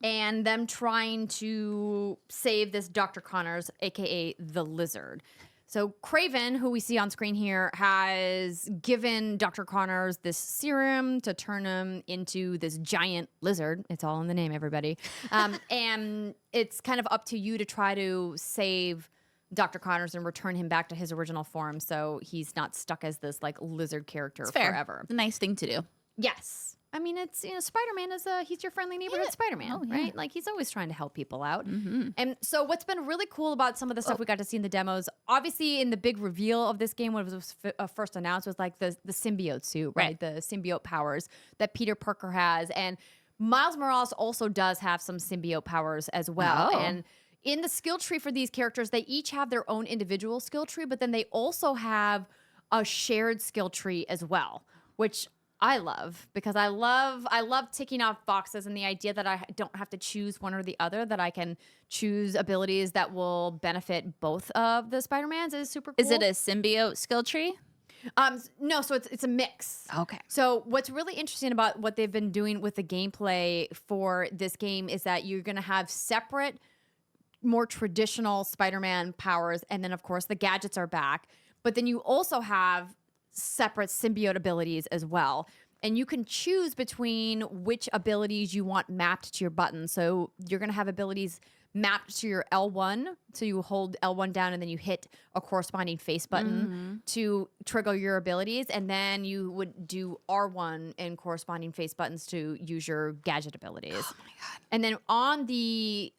and them trying to save this Dr. Connors, a.k.a. the Lizard. So Kraven, who we see on screen here, has given Dr. Connors this serum to turn him into this giant lizard. It's all in the name, everybody. And it's kind of up to you to try to save Dr. Connors and return him back to his original form so he's not stuck as this like lizard character forever. It's a nice thing to do. Yes. I mean, it's, you know, Spider-Man is he's your friendly neighborhood Spider-Man, right? Like he's always trying to help people out. And so what's been really cool about some of the stuff we got to see in the demos, obviously in the big reveal of this game, when it was first announced, was like the symbiote suit, right? The symbiote powers that Peter Parker has. And Miles Morales also does have some symbiote powers as well. And in the skill tree for these characters, they each have their own individual skill tree, but then they also have a shared skill tree as well, which I love because I love ticking off boxes and the idea that I don't have to choose one or the other, that I can choose abilities that will benefit both of the Spider-Mans is super cool. Is it a symbiote skill tree? No, so it's a mix. Okay. So what's really interesting about what they've been doing with the gameplay for this game is that you're going to have separate, more traditional Spider-Man powers, and then of course the gadgets are back, but then you also have separate symbiote abilities as well. And you can choose between which abilities you want mapped to your button. So you're going to have abilities mapped to your L1. So you hold L1 down and then you hit a corresponding face button to trigger your abilities. And then you would do R1 and corresponding face buttons to use your gadget abilities. Oh my God. And then on the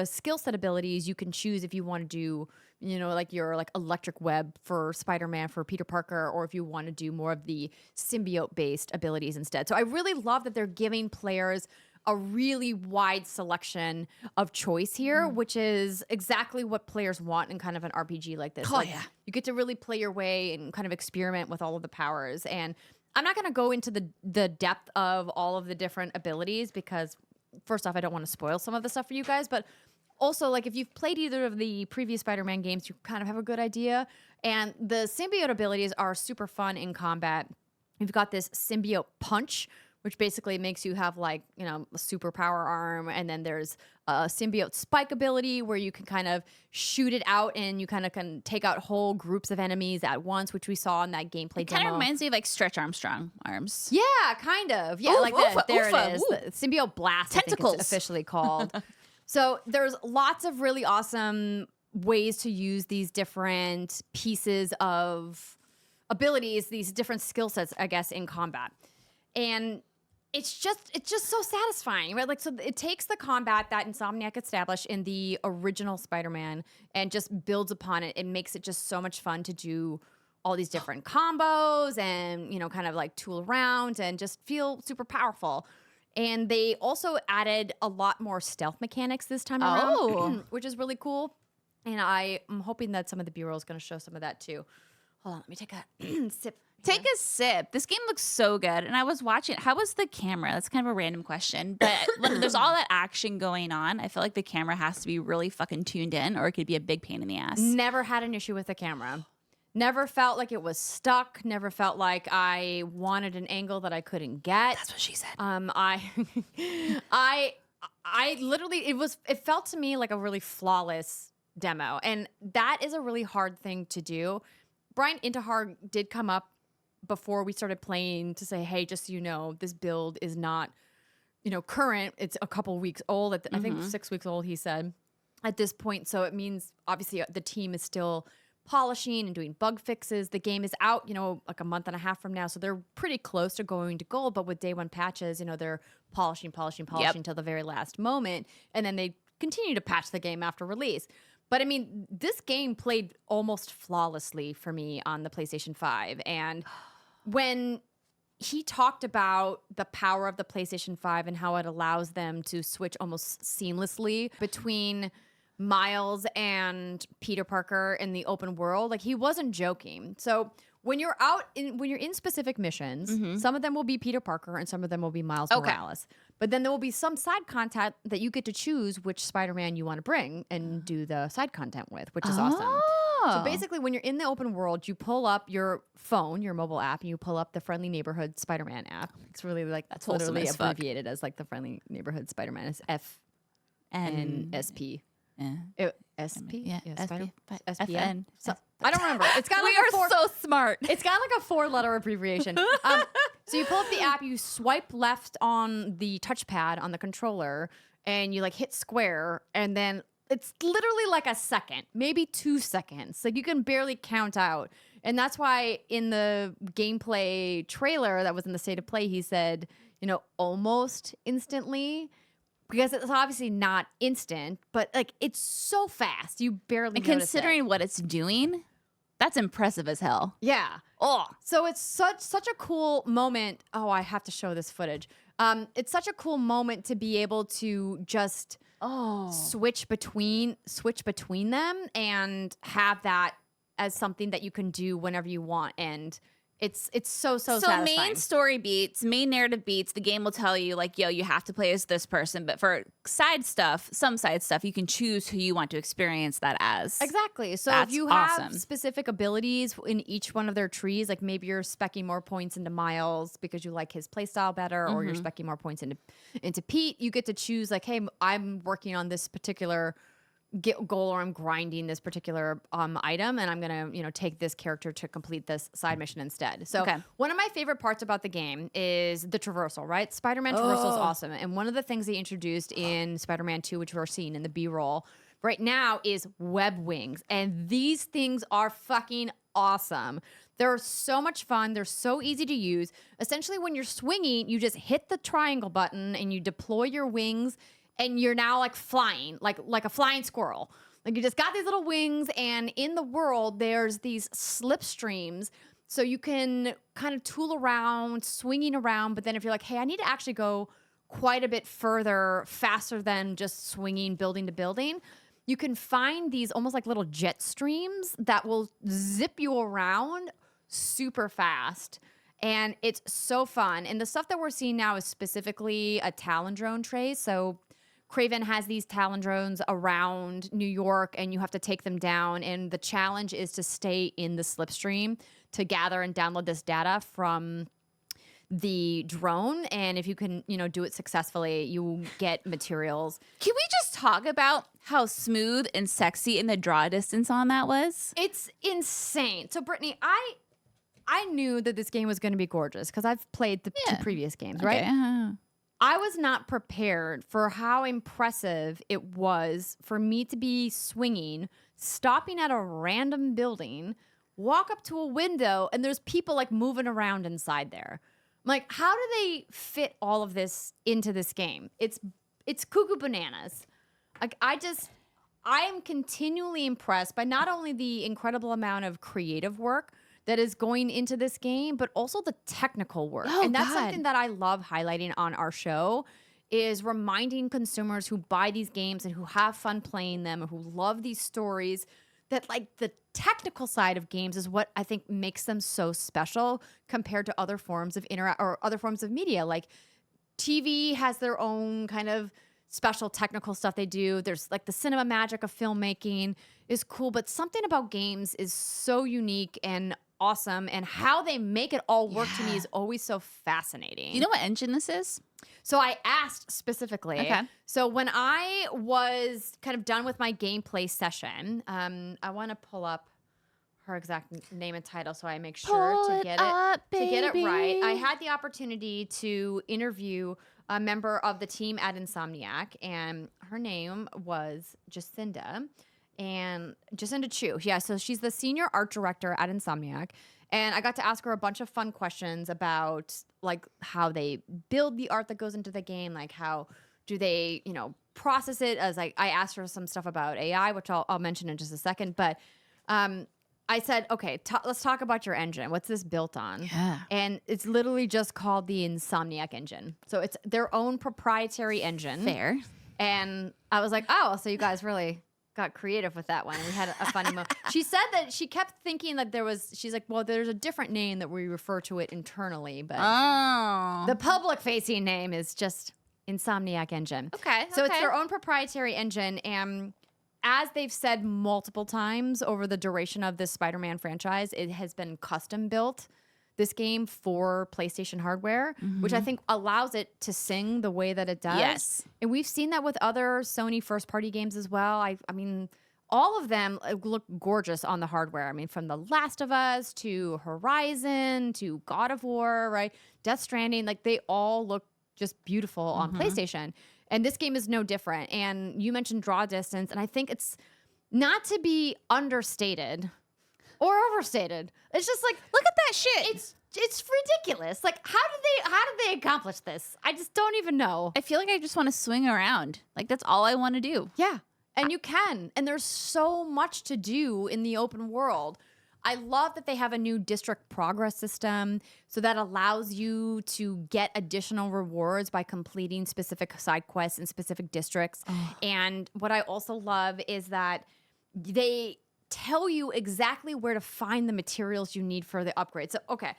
skill set abilities, you can choose if you want to do, you know, like your like electric web for Spider-Man, for Peter Parker, or if you want to do more of the symbiote-based abilities instead. So I really love that they're giving players a really wide selection of choice here, which is exactly what players want in kind of an RPG like this. You get to really play your way and kind of experiment with all of the powers. And I'm not going to go into the depth of all of the different abilities because first off, I don't want to spoil some of the stuff for you guys, but also, like, if you've played either of the previous Spider-Man games, you kind of have a good idea. And the symbiote abilities are super fun in combat. You've got this symbiote punch, which basically makes you have, like, you know, a superpower arm. And then there's a symbiote spike ability where you can kind of shoot it out and you kind of can take out whole groups of enemies at once, which we saw in that gameplay demo. Kind of reminds me of, like, Stretch Armstrong arms. Yeah, kind of. Yeah, like that. There it is. The symbiote blast, Tentacles. I think it's officially called. So there's lots of really awesome ways to use these different pieces of abilities, these different skill sets, I guess, in combat. And it's just so satisfying, right? Like, so it takes the combat that Insomniac established in the original Spider-Man and just builds upon it. It makes it just so much fun to do all these different combos and, you know, kind of like tool around and just feel super powerful. And they also added a lot more stealth mechanics this time around, which is really cool. And I'm hoping that some of the B-roll is going to show some of that too. Hold on, let me take a sip Take a sip. This game looks so good. And I was watching it. How was the camera? That's kind of a random question. But when there's all that action going on, I feel like the camera has to be really fucking tuned in or it could be a big pain in the ass. Never had an issue with the camera. Never felt like it was stuck. Never felt like I wanted an angle that I couldn't get. That's what she said. I literally, it felt to me like a really flawless demo. And that is a really hard thing to do. Brian Intihar did come up before we started playing to say, hey, just so you know, this build is not, current. It's a couple weeks old. I think 6 weeks old, he said, at this point. So it means, obviously, the team is still polishing and doing bug fixes. The game is out, like a month and a half from now. So they're pretty close to going to gold. But with day one patches, they're polishing till the very last moment. And then they continue to patch the game after release. But I mean, this game played almost flawlessly for me on the PlayStation 5. And when he talked about the power of the PlayStation 5 and how it allows them to switch almost seamlessly between Miles and Peter Parker in the open world, like he wasn't joking. So when you're in specific missions, some of them will be Peter Parker and some of them will be Miles Morales. But then there will be some side content that you get to choose which Spider-Man you want to bring and do the side content with, which is awesome. So basically, when you're in the open world, you pull up your phone, your mobile app, and you pull up the Friendly Neighborhood Spider-Man app. It's really that's literally abbreviated as like the Friendly Neighborhood Spider-Man. It's FNSP. Yeah. SP? Yeah, SPN. So, I don't remember. It's got we are so smart. It's got like a 4-letter abbreviation. So you pull up the app, you swipe left on the touchpad on the controller, and you like hit square, and then it's literally like a second, maybe 2 seconds. Like you can barely count out. And that's why in the gameplay trailer that was in the state of play, he said, almost instantly. Because it's obviously not instant, but like it's so fast, you barely. And considering what it's doing, that's impressive as hell. Yeah. Oh, so it's such a cool moment. Oh, I have to show this footage. It's such a cool moment to be able to just switch between them and have that as something that you can do whenever you want. And it's so satisfying. Main story beats, main narrative beats, the game will tell you like, yo, you have to play as this person. But for some side stuff, you can choose who you want to experience that as. Exactly. So if you have specific abilities in each one of their trees, like maybe you're speccing more points into Miles because you like his playstyle better, or you're speccing more points into Pete, you get to choose like, hey, I'm working on this particular goal, or I'm grinding this particular item, and I'm gonna take this character to complete this side mission instead. So one of my favorite parts about the game is the traversal, right? Spider-Man traversal is awesome, and one of the things they introduced in Spider-Man 2, which we're seeing in the B-roll right now, is web wings, and these things are fucking awesome. They're so much fun. They're so easy to use. Essentially, when you're swinging, you just hit the triangle button and you deploy your wings, and you're now like flying, like a flying squirrel. Like you just got these little wings, and in the world, there's these slipstreams. So you can kind of tool around, swinging around. But then if you're like, hey, I need to actually go quite a bit further, faster than just swinging building to building, you can find these almost like little jet streams that will zip you around super fast. And it's so fun. And the stuff that we're seeing now is specifically a Talon drone tray. So Craven has these Talon drones around New York, and you have to take them down. And the challenge is to stay in the slipstream to gather and download this data from the drone. And if you can, do it successfully, you get materials. Can we just talk about how smooth and sexy in the draw distance on that was? It's insane. So Brittany, I knew that this game was going to be gorgeous because I've played the 2 previous games, right? I was not prepared for how impressive it was for me to be swinging, stopping at a random building, walk up to a window, and there's people like moving around inside there. I'm like, how do they fit all of this into this game? It's cuckoo bananas. Like I'm continually impressed by not only the incredible amount of creative work that is going into this game, but also the technical work. And that's something that I love highlighting on our show, is reminding consumers who buy these games and who have fun playing them and who love these stories that like the technical side of games is what I think makes them so special compared to other forms of or other forms of media. Like TV has their own kind of special technical stuff they do. There's like the cinema magic of filmmaking is cool, but something about games is so unique and awesome, and how they make it all work to me is always so fascinating. You know what engine this is? So I asked specifically. Okay. So when I was kind of done with my gameplay session, I want to pull up her exact name and title so I make sure to get it right. I had the opportunity to interview a member of the team at Insomniac, and her name was Jacinda Chu. Yeah, so she's the senior art director at Insomniac. And I got to ask her a bunch of fun questions about like how they build the art that goes into the game, like how do they, process it. As like I asked her some stuff about AI, which I'll mention in just a second. But I said, okay, let's talk about your engine. What's this built on? Yeah. And it's literally just called the Insomniac engine. So it's their own proprietary engine. Fair. And I was like, oh, so you guys really got creative with that one. We had a funny moment. She said that she kept thinking that she's like, well, there's a different name that we refer to it internally, but the public facing name is just Insomniac engine. Okay. So it's their own proprietary engine. And as they've said multiple times over the duration of this Spider-Man franchise, it has been custom built, this game, for PlayStation hardware, which I think allows it to sing the way that it does. Yes. And we've seen that with other Sony first-party games as well. I mean, all of them look gorgeous on the hardware. I mean, from The Last of Us to Horizon to God of War, right? Death Stranding, like they all look just beautiful on PlayStation. And this game is no different. And you mentioned draw distance, and I think it's not to be understated or overstated. It's just like, look at that shit. It's ridiculous. Like, how did they accomplish this? I just don't even know. I feel like I just want to swing around. Like, that's all I want to do. Yeah. And you can. And there's so much to do in the open world. I love that they have a new district progress system, so that allows you to get additional rewards by completing specific side quests in specific districts. And what I also love is that they tell you exactly where to find the materials you need for the upgrade. So, okay.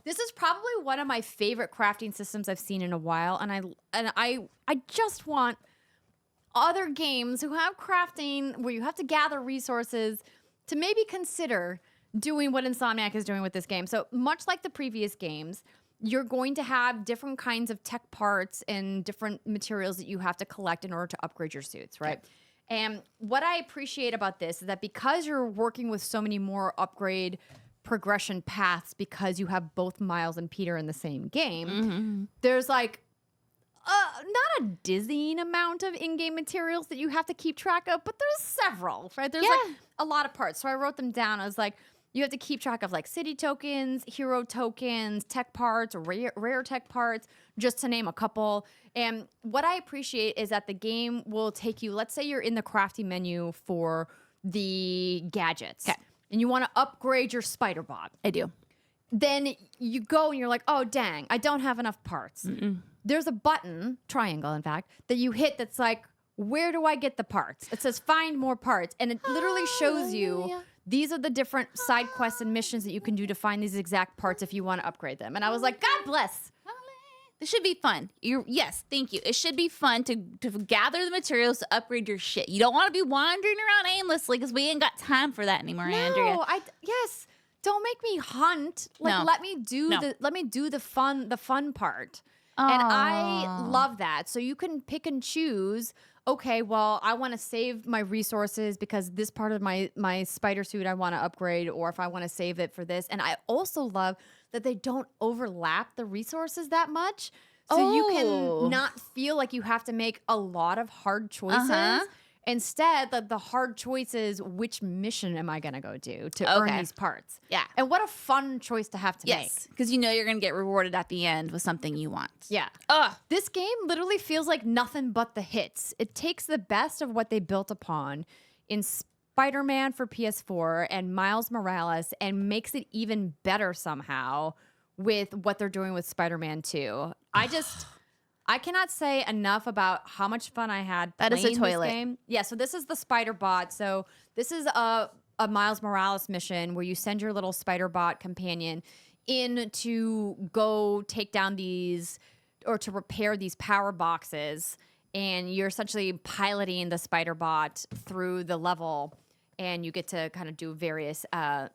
This is probably one of my favorite crafting systems I've seen in a while, and I just want other games who have crafting where you have to gather resources to maybe consider doing what Insomniac is doing with this game. So much like the previous games, you're going to have different kinds of tech parts and different materials that you have to collect in order to upgrade your suits, right? Okay. And what I appreciate about this is that because you're working with so many more upgrade progression paths, because you have both Miles and Peter in the same game, there's like not a dizzying amount of in-game materials that you have to keep track of, but there's several, right? There's like a lot of parts. So I wrote them down. I was like, you have to keep track of like city tokens, hero tokens, tech parts, rare tech parts, just to name a couple. And what I appreciate is that the game will take you, let's say you're in the crafting menu for the gadgets. Okay. And you want to upgrade your spider bot. I do. Then you go and you're like, oh, dang, I don't have enough parts. There's a button, triangle in fact, that you hit that's like, where do I get the parts? It says find more parts. And it literally shows you these are the different side quests and missions that you can do to find these exact parts if you want to upgrade them. And I was like, God bless. This should be fun. Yes, thank you. It should be fun to gather the materials to upgrade your shit. You don't want to be wandering around aimlessly because we ain't got time for that anymore, Andrea. Yes. Don't make me hunt. Like, let me do the fun part. Aww. And I love that. So you can pick and choose. Okay, well, I want to save my resources because this part of my spider suit I want to upgrade, or if I want to save it for this. And I also love that they don't overlap the resources that much. So you can not feel like you have to make a lot of hard choices. Instead, the hard choice is, which mission am I going to go do to earn these parts? Yeah. And what a fun choice to have to make. Yes, because you know you're going to get rewarded at the end with something you want. Yeah. This game literally feels like nothing but the hits. It takes the best of what they built upon in Spider-Man for PS4 and Miles Morales and makes it even better somehow with what they're doing with Spider-Man 2. I cannot say enough about how much fun I had playing this game. Yeah, so this is the spider bot. So this is a Miles Morales mission where you send your little spider bot companion in to go take down these or to repair these power boxes, and you're essentially piloting the spider bot through the level, and you get to kind of do various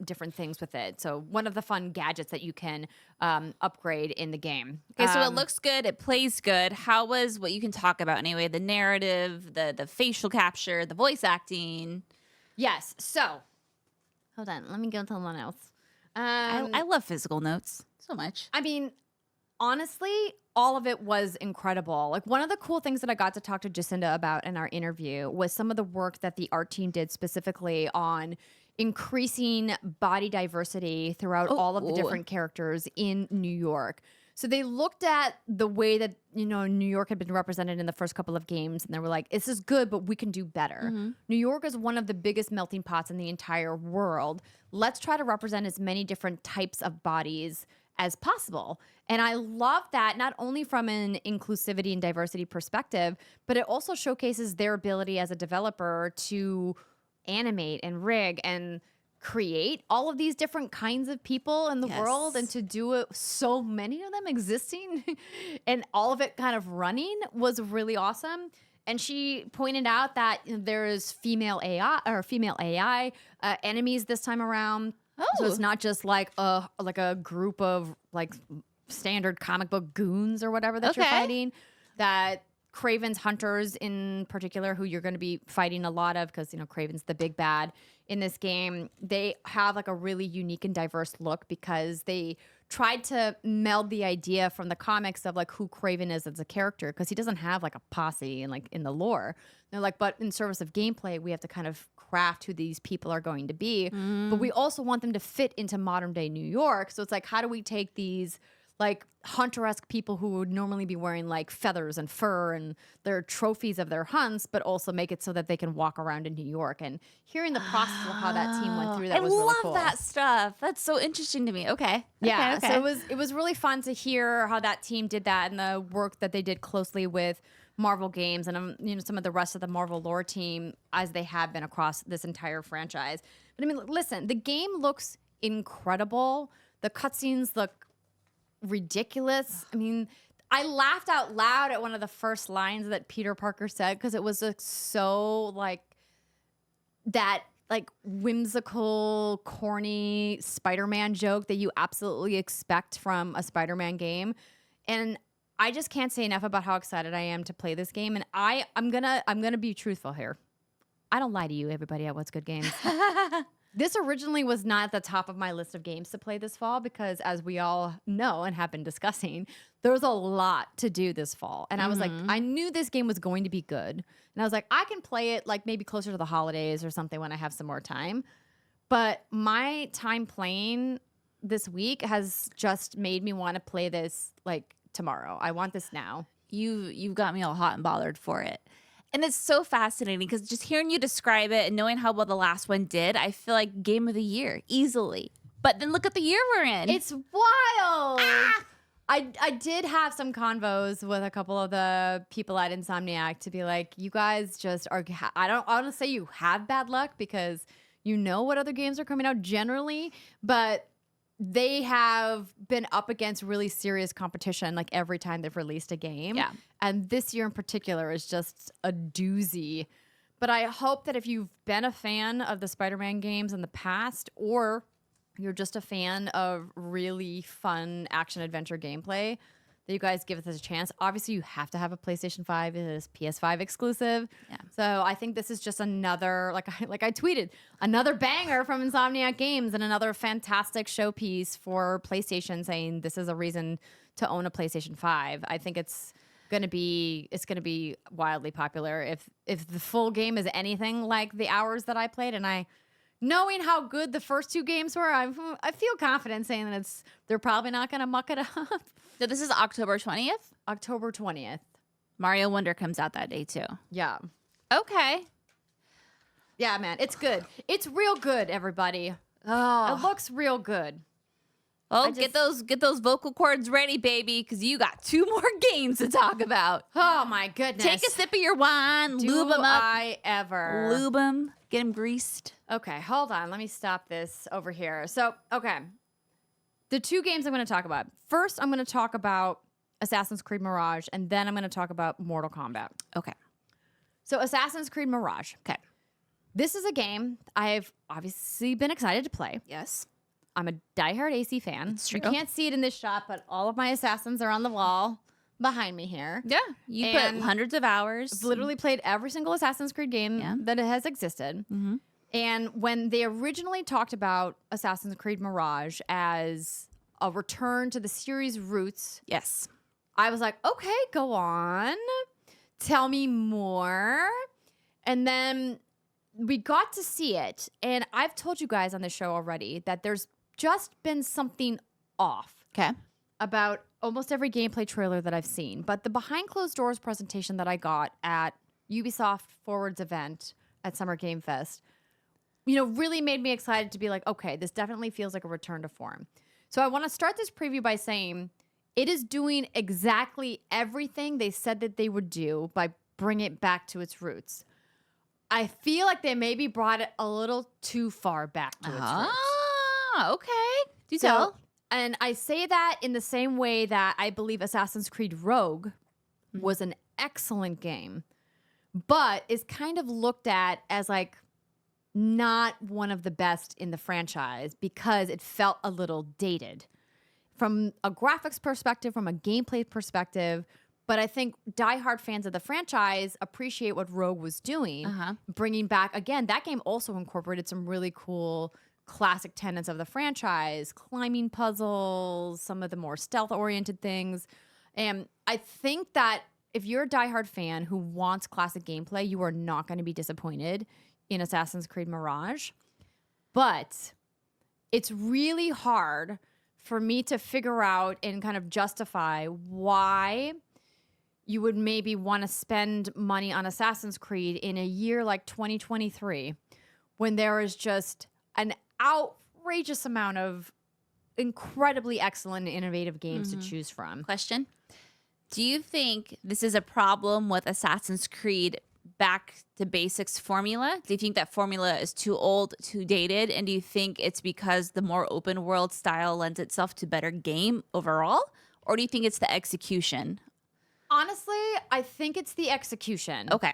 different things with it. So one of the fun gadgets that you can upgrade in the game. Okay, so it looks good. It plays good. How was what you can talk about anyway? The narrative, the facial capture, the voice acting. Yes. So hold on. Let me go to someone else. I love physical notes so much. I mean, honestly, all of it was incredible. Like, one of the cool things that I got to talk to Jacinda about in our interview was some of the work that the art team did specifically on increasing body diversity throughout all of the different characters in New York. So they looked at the way that, New York had been represented in the first couple of games, and they were like, this is good, but we can do better. New York is one of the biggest melting pots in the entire world. Let's try to represent as many different types of bodies as possible. And I love that, not only from an inclusivity and diversity perspective, but it also showcases their ability as a developer to animate and rig and create all of these different kinds of people in the world, and to do it, so many of them existing and all of it kind of running, was really awesome. And she pointed out that there's female AI enemies this time around. So it's not just like a group of like standard comic book goons or whatever that you're fighting. That Kraven's hunters in particular, who you're going to be fighting a lot of, because Kraven's the big bad in this game, they have like a really unique and diverse look because they tried to meld the idea from the comics of like who Kraven is as a character, because he doesn't have like a posse and like in the lore. They're like, but in service of gameplay, we have to kind of craft who these people are going to be. But we also want them to fit into modern day New York. So it's like, how do we take these like hunter-esque people who would normally be wearing like feathers and fur and their trophies of their hunts, but also make it so that they can walk around in New York? And hearing the process of how that team went through that was really cool. I love that stuff. That's so interesting to me. Okay. Yeah. Okay. So it was really fun to hear how that team did that and the work that they did closely with Marvel Games and some of the rest of the Marvel lore team, as they have been across this entire franchise. But I mean, listen, the game looks incredible. The cutscenes look ridiculous. I mean, I laughed out loud at one of the first lines that Peter Parker said, because it was like so like that like whimsical, corny Spider-Man joke that you absolutely expect from a Spider-Man game. And I just can't say enough about how excited I am to play this game. And I'm gonna be truthful here. I don't lie to you, everybody at What's Good Games. This originally was not at the top of my list of games to play this fall because, as we all know and have been discussing, there's a lot to do this fall. And I was like, I knew this game was going to be good. And I was like, I can play it like maybe closer to the holidays or something when I have some more time. But my time playing this week has just made me want to play this like tomorrow. I want this now. You've got me all hot and bothered for it. And it's so fascinating because just hearing you describe it and knowing how well the last one did, I feel like game of the year easily. But then look at the year we're in. It's wild. I did have some convos with a couple of the people at Insomniac to be like, you guys just are, I don't want to say you have bad luck because you know what other games are coming out generally, but they have been up against really serious competition like every time they've released a game. Yeah. And this year in particular is just a doozy. But I hope that if you've been a fan of the Spider-Man games in the past, or you're just a fan of really fun action-adventure gameplay, that you guys give this a chance. Obviously, you have to have a PlayStation 5. It is PS5 exclusive. Yeah. So I think this is just another, like I tweeted, another banger from Insomniac Games and another fantastic showpiece for PlayStation, saying this is a reason to own a PlayStation 5. I think it's gonna be wildly popular. If the full game is anything like the hours that I played, and knowing how good the first two games were, I feel confident saying that they're probably not gonna muck it up. So this is October 20th? October 20th. Mario Wonder comes out that day too. Yeah. Okay. Yeah, man. It's good. It's real good, everybody. Oh. It looks real good. Well, get those vocal cords ready, baby, because you got 2 more games to talk about. Oh, my goodness. Take a sip of your wine, lube them up. I ever. Lube them, get them greased. Okay, hold on. Let me stop this over here. So, okay. The two games I'm going to talk about. First, I'm going to talk about Assassin's Creed Mirage, and then I'm going to talk about Mortal Kombat. Okay. So, Assassin's Creed Mirage. Okay. This is a game I've obviously been excited to play. Yes. I'm a diehard AC fan. It's true. You can't see it in this shot, but all of my Assassins are on the wall behind me here. Yeah. You put hundreds of hours. I've literally played every single Assassin's Creed game that has existed. Mm-hmm. And when they originally talked about Assassin's Creed Mirage as a return to the series' roots, Yes. I was like, okay, go on. Tell me more. And then we got to see it. And I've told you guys on the show already that there's just been something off. Okay. About almost every gameplay trailer that I've seen. But the behind closed doors presentation that I got at Ubisoft Forward's event at Summer Game Fest, really made me excited to be like, okay, this definitely feels like a return to form. So I want to start this preview by saying it is doing exactly everything they said that they would do by bringing it back to its roots. I feel like they maybe brought it a little too far back to its roots. Okay. Do tell. And I say that in the same way that I believe Assassin's Creed Rogue was an excellent game, but is kind of looked at as like not one of the best in the franchise because it felt a little dated from a graphics perspective, from a gameplay perspective. But I think diehard fans of the franchise appreciate what Rogue was doing, bringing back, again, that game also incorporated some really cool classic tenets of the franchise, climbing puzzles, some of the more stealth-oriented things. And I think that if you're a diehard fan who wants classic gameplay, you are not going to be disappointed in Assassin's Creed Mirage. But it's really hard for me to figure out and kind of justify why you would maybe want to spend money on Assassin's Creed in a year like 2023 when there is just an outrageous amount of incredibly excellent and innovative games to choose from. Question. Do you think this is a problem with Assassin's Creed back to basics formula? Do you think that formula is too old, too dated? And do you think it's because the more open world style lends itself to better game overall? Or do you think it's the execution? Honestly, I think it's the execution. Okay.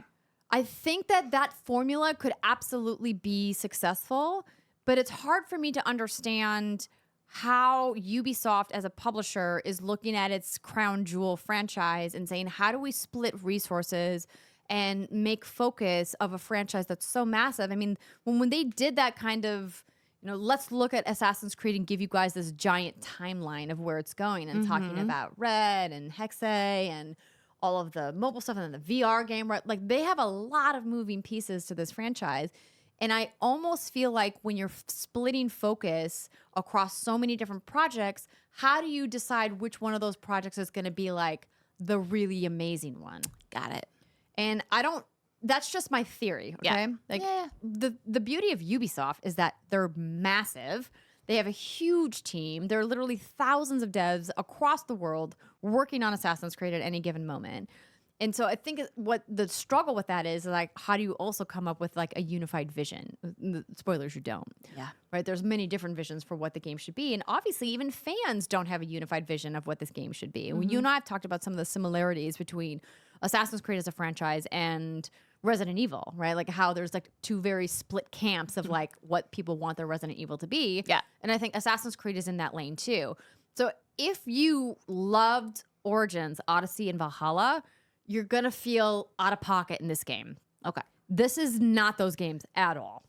I think that formula could absolutely be successful, but it's hard for me to understand how Ubisoft as a publisher is looking at its crown jewel franchise and saying, how do we split resources and make focus of a franchise that's so massive? I mean, when they did that kind of, let's look at Assassin's Creed and give you guys this giant timeline of where it's going and talking about Red and Hexe and all of the mobile stuff and then the VR game, right? Like they have a lot of moving pieces to this franchise. And I almost feel like when you're splitting focus across so many different projects, how do you decide which one of those projects is going to be like the really amazing one? Got it. And that's just my theory, okay? The beauty of Ubisoft is that they're massive. They have a huge team. There are literally thousands of devs across the world working on Assassin's Creed at any given moment. And so I think what the struggle with that is like, how do you also come up with like a unified vision? Spoilers, you don't. Yeah. Right? There's many different visions for what the game should be. And obviously even fans don't have a unified vision of what this game should be. When you and I have talked about some of the similarities between Assassin's Creed as a franchise and Resident Evil, right? Like how there's like two very split camps of like what people want their Resident Evil to be. Yeah. And I think Assassin's Creed is in that lane too. So if you loved Origins, Odyssey, and Valhalla, you're going to feel out of pocket in this game. Okay. This is not those games at all.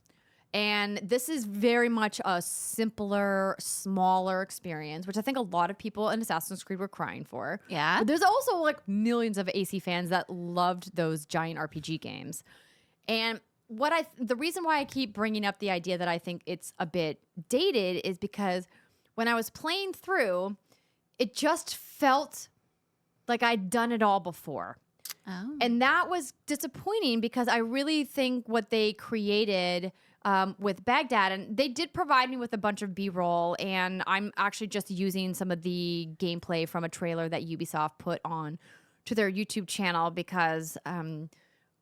And this is very much a simpler, smaller experience, which I think a lot of people in Assassin's Creed were crying for. Yeah. But there's also like millions of AC fans that loved those giant RPG games. And the reason why I keep bringing up the idea that I think it's a bit dated is because when I was playing through, it just felt like I'd done it all before. Oh. And that was disappointing because I really think what they created with Baghdad, and they did provide me with a bunch of B-roll, and I'm actually just using some of the gameplay from a trailer that Ubisoft put on to their YouTube channel because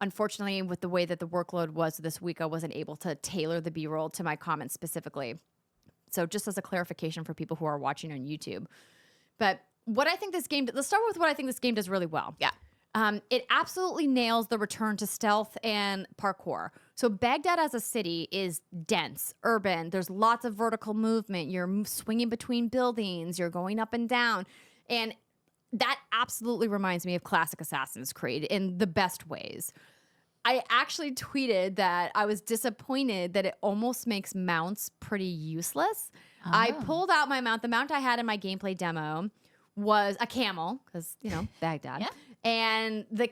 unfortunately, with the way that the workload was this week, I wasn't able to tailor the B-roll to my comments specifically. So just as a clarification for people who are watching on YouTube. But what I think this game, let's start with what I think this game does really well. Yeah. It absolutely nails the return to stealth and parkour. So Baghdad as a city is dense, urban. There's lots of vertical movement. You're swinging between buildings. You're going up and down. And that absolutely reminds me of classic Assassin's Creed in the best ways. I actually tweeted that I was disappointed that it almost makes mounts pretty useless. Oh. I pulled out my mount. The mount I had in my gameplay demo was a camel, because, you know, Baghdad. Yeah. And the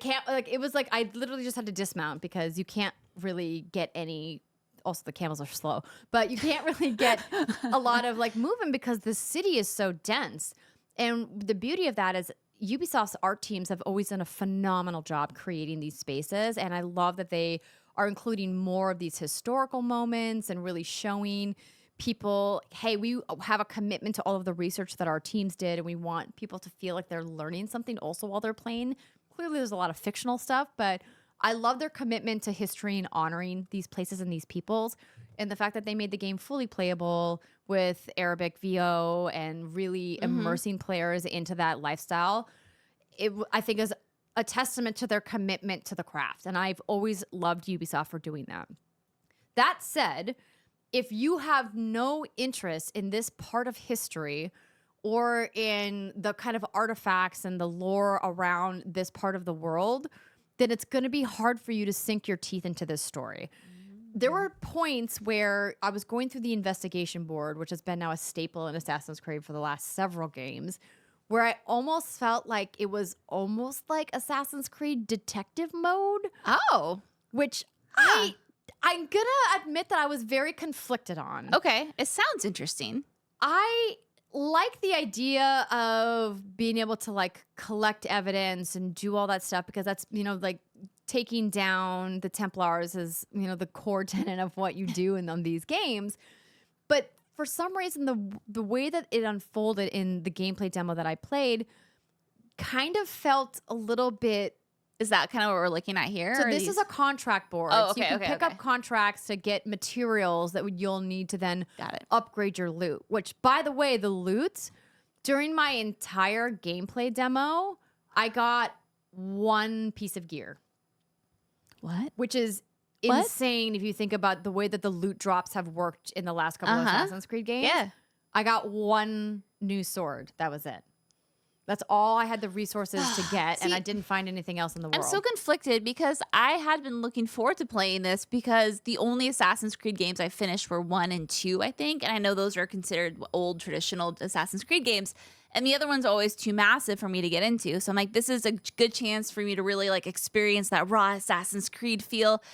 it was like I literally just had to dismount because you can't really get any. Also, the camels are slow, but you can't really get a lot of like movement because the city is so dense. And the beauty of that is Ubisoft's art teams have always done a phenomenal job creating these spaces, and I love that they are including more of these historical moments and really showing people, hey, we have a commitment to all of the research that our teams did, and we want people to feel like they're learning something also while they're playing. Clearly, there's a lot of fictional stuff, but I love their commitment to history and honoring these places and these peoples, and the fact that they made the game fully playable with Arabic VO and really immersing players into that lifestyle. I think is a testament to their commitment to the craft, and I've always loved Ubisoft for doing that. That said, if you have no interest in this part of history or in the kind of artifacts and the lore around this part of the world, then it's going to be hard for you to sink your teeth into this story. There were points where I was going through the investigation board, which has been now a staple in Assassin's Creed for the last several games, where I almost felt like it was almost like Assassin's Creed detective mode. Oh. Which I'm going to admit that I was very conflicted on. Okay. It sounds interesting. I like the idea of being able to like collect evidence and do all that stuff because that's, you know, like taking down the Templars is, you know, the core tenet of what you do in these games. But for some reason, the way that it unfolded in the gameplay demo that I played kind of felt a little bit. Is that kind of what we're looking at here? So this is a contract board. Oh, So okay, you can pick up contracts to get materials that you'll need to then upgrade your loot. Which, by the way, the loot, during my entire gameplay demo, I got one piece of gear. What? Which is insane if you think about the way that the loot drops have worked in the last couple of Assassin's Creed games. Yeah. I got one new sword. That was it. That's all I had the resources to get, and I didn't find anything else in the world. I'm so conflicted because I had been looking forward to playing this because the only Assassin's Creed games I finished were 1 and 2, I think. And I know those are considered old, traditional Assassin's Creed games. And the other one's always too massive for me to get into. So I'm like, this is a good chance for me to really like experience that raw Assassin's Creed feel.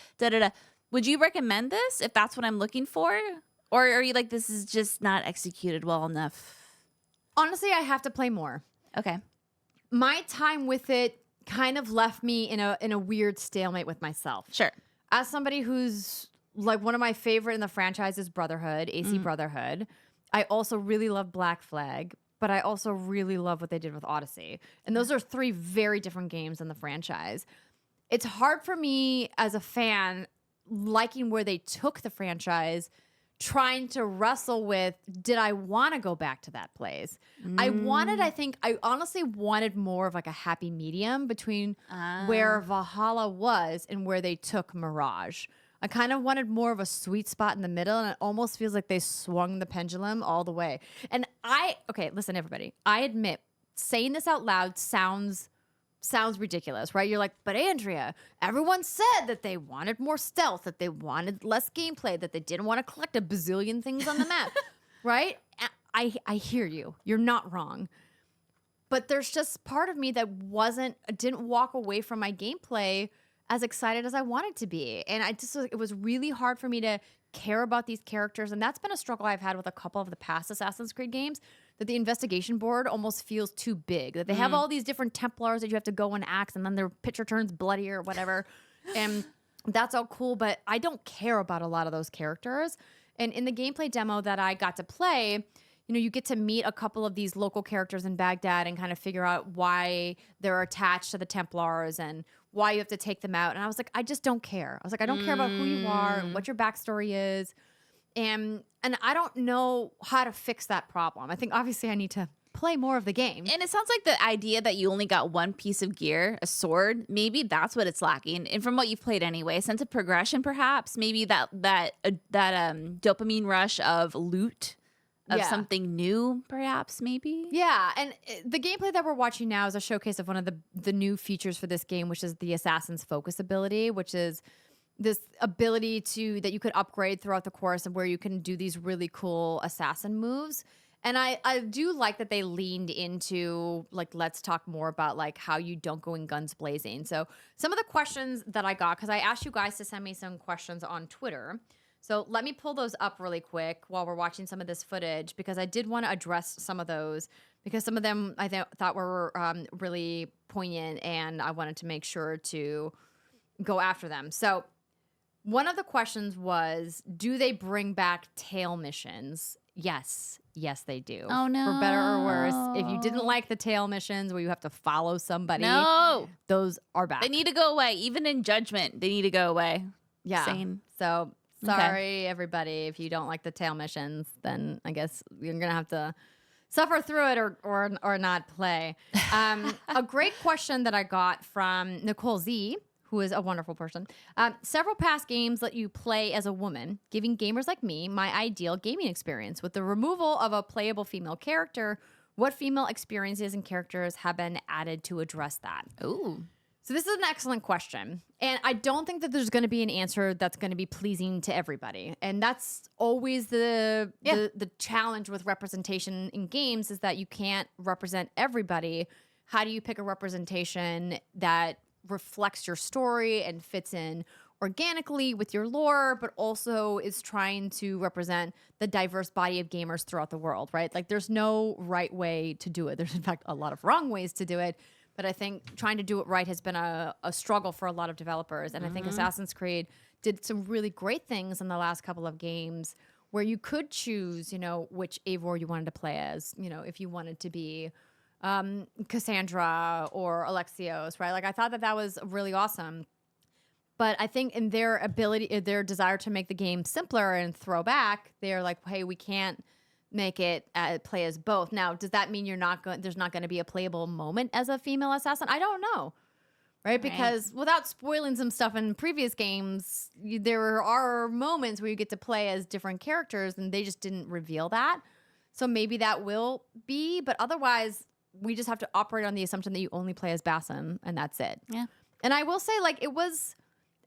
Would you recommend this if that's what I'm looking for? Or are you like, this is just not executed well enough? Honestly, I have to play more. Okay. My time with it kind of left me in a weird stalemate with myself. Sure. As somebody who's like one of my favorite in the franchise is Brotherhood, AC Brotherhood. I also really love Black Flag, but I also really love what they did with Odyssey. And those are 3 very different games in the franchise. It's hard for me as a fan liking where they took the franchise, trying to wrestle with, did I want to go back to that place? I honestly wanted more of like a happy medium between where Valhalla was and where they took Mirage. I kind of wanted more of a sweet spot in the middle, and it almost feels like they swung the pendulum all the way. And listen, everybody, I admit, saying this out loud sounds ridiculous, right? You're like, but Andrea, everyone said that they wanted more stealth, that they wanted less gameplay, that they didn't want to collect a bazillion things on the map, right? I hear you. You're not wrong. But there's just part of me that didn't walk away from my gameplay as excited as I wanted to be. And it was really hard for me to care about these characters. And that's been a struggle I've had with a couple of the past Assassin's Creed games, that the investigation board almost feels too big, that they have all these different Templars that you have to go and axe, and then their picture turns bloody or whatever. And that's all cool, but I don't care about a lot of those characters. And in the gameplay demo that I got to play, you get to meet a couple of these local characters in Baghdad and kind of figure out why they're attached to the Templars and why you have to take them out. And I was like, I just don't care. I was like, I don't care about who you are and what your backstory is. And I don't know how to fix that problem. I think obviously I need to play more of the game. And it sounds like the idea that you only got one piece of gear, a sword, maybe that's what it's lacking. And from what you've played anyway, a sense of progression perhaps, maybe that dopamine rush of loot, of something new perhaps, maybe. Yeah, and the gameplay that we're watching now is a showcase of one of the new features for this game, which is the Assassin's Focus ability, which is this ability that you could upgrade throughout the course and where you can do these really cool assassin moves. And I do like that they leaned into, like, let's talk more about, like, how you don't go in guns blazing. So some of the questions that I got, because I asked you guys to send me some questions on Twitter. So let me pull those up really quick while we're watching some of this footage, because I did want to address some of those, because some of them I thought were really poignant, and I wanted to make sure to go after them. So one of the questions was, do they bring back tail missions? Yes, they do. Oh, no. For better or worse. If you didn't like the tail missions where you have to follow somebody, no, those are back. They need to go away. Even in Judgment, they need to go away. Yeah. Same. So sorry, everybody. If you don't like the tail missions, then I guess you're going to have to suffer through it or not play. A great question that I got from Nicole Z, who is a wonderful person. Several past games let you play as a woman, giving gamers like me my ideal gaming experience. With the removal of a playable female character, what female experiences and characters have been added to address that? Ooh. So this is an excellent question. And I don't think that there's going to be an answer that's going to be pleasing to everybody. And that's always the challenge with representation in games, is that you can't represent everybody. How do you pick a representation that reflects your story and fits in organically with your lore, but also is trying to represent the diverse body of gamers throughout the world, right? Like, there's no right way to do it. There's, in fact, a lot of wrong ways to do it. But I think trying to do it right has been a struggle for a lot of developers. And I think Assassin's Creed did some really great things in the last couple of games where you could choose, which Eivor you wanted to play as, if you wanted to be Cassandra or Alexios, right? Like, I thought that was really awesome. But I think in their desire to make the game simpler and throw back, they're like, hey, we can't make it play as both. Now, does that mean there's not going to be a playable moment as a female assassin? I don't know. Right? Because without spoiling some stuff in previous games, there are moments where you get to play as different characters, and they just didn't reveal that. So maybe that will be, but otherwise, we just have to operate on the assumption that you only play as Basim, and that's it. Yeah. And I will say, like, it was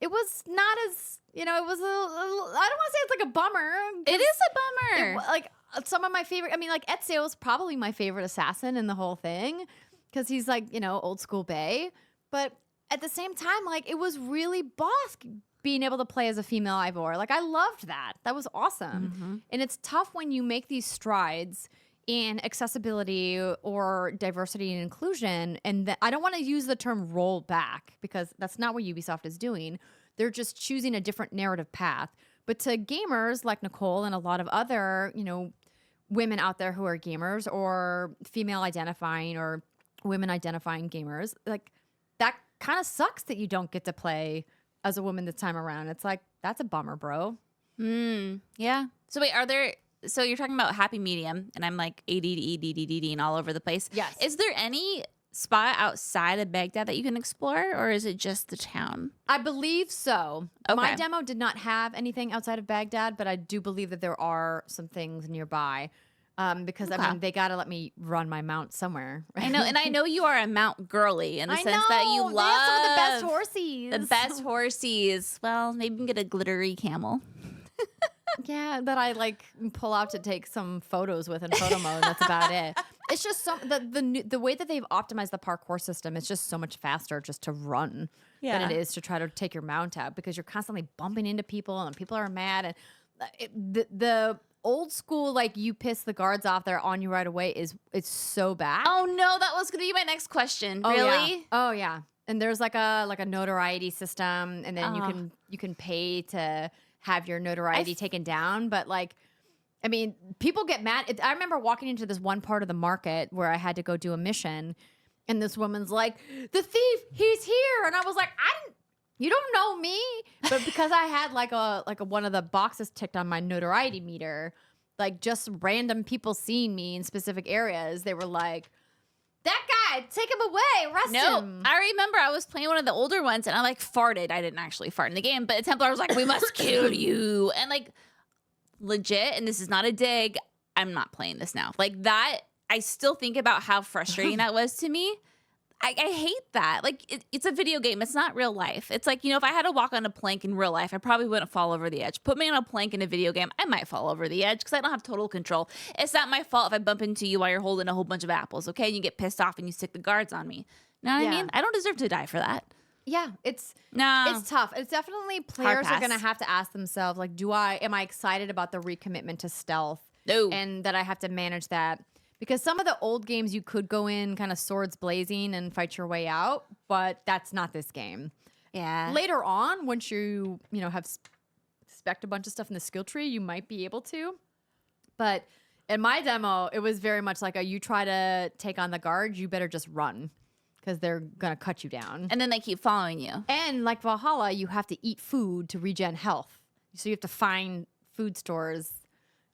not as, it was I don't want to say it's like a bummer. It is a bummer. Like, some of my favorite, like, Ezio's probably my favorite assassin in the whole thing, because he's like, old school Bay. But at the same time, like, it was really boss being able to play as a female Eivor. Like, I loved that. That was awesome. Mm-hmm. And it's tough when you make these strides in accessibility or diversity and inclusion. And I don't want to use the term roll back, because that's not what Ubisoft is doing. They're just choosing a different narrative path. But to gamers like Nicole and a lot of other, women out there who are gamers or female identifying or women identifying gamers, like, that kind of sucks that you don't get to play as a woman this time around. It's like, that's a bummer, bro. Yeah. So wait, so you're talking about happy medium, and I'm like ADD and all over the place. Yes. Is there any spot outside of Baghdad that you can explore, or is it just the town? I believe so. Okay. My demo did not have anything outside of Baghdad, but I do believe that there are some things nearby. Because I mean, they gotta let me run my mount somewhere. Right? I know, and I know you are a mount girly in the sense that you love they have some of the best horsies. The best horsies. Well, maybe you can get a glittery camel. Yeah, that I like pull out to take some photos with in photo mode. That's about it. It's just the way that they've optimized the parkour system. It's just so much faster just to run than it is to try to take your mount out, because you're constantly bumping into people and people are mad. And the old school, like, you piss the guards off, they're on you right away, it's so bad. Oh no, that was gonna be my next question. Really? Yeah. Oh yeah. And there's like a notoriety system, and then you can pay to have your notoriety taken down. But like, I mean, people get mad. I remember walking into this one part of the market where I had to go do a mission, and this woman's like, "The thief, he's here," and I was like, "You don't know me," but because I had like a one of the boxes ticked on my notoriety meter, like just random people seeing me in specific areas, they were like, "That guy, take him away, arrest him." I remember I was playing one of the older ones, and I like farted. I didn't actually fart in the game, but a Templar was like, "We must kill you," and like. Legit, and this is not a dig, I'm not playing this now. Like that, I still think about how frustrating that was to me. I hate that. Like, it's a video game. It's not real life. It's like, if I had to walk on a plank in real life, I probably wouldn't fall over the edge. Put me on a plank in a video game, I might fall over the edge because I don't have total control. It's not my fault if I bump into you while you're holding a whole bunch of apples, okay? And you get pissed off and you stick the guards on me. You know what I mean? I don't deserve to die for that. Yeah, it's tough. It's definitely players are going to have to ask themselves, like, am I excited about the recommitment to stealth? No. And that I have to manage that. Because some of the old games you could go in kind of swords blazing and fight your way out, but that's not this game. Yeah. Later on, once you have spec'd a bunch of stuff in the skill tree, you might be able to. But in my demo, it was very much like you try to take on the guard, you better just run. Because they're going to cut you down. And then they keep following you. And like Valhalla, you have to eat food to regen health. So you have to find food stores.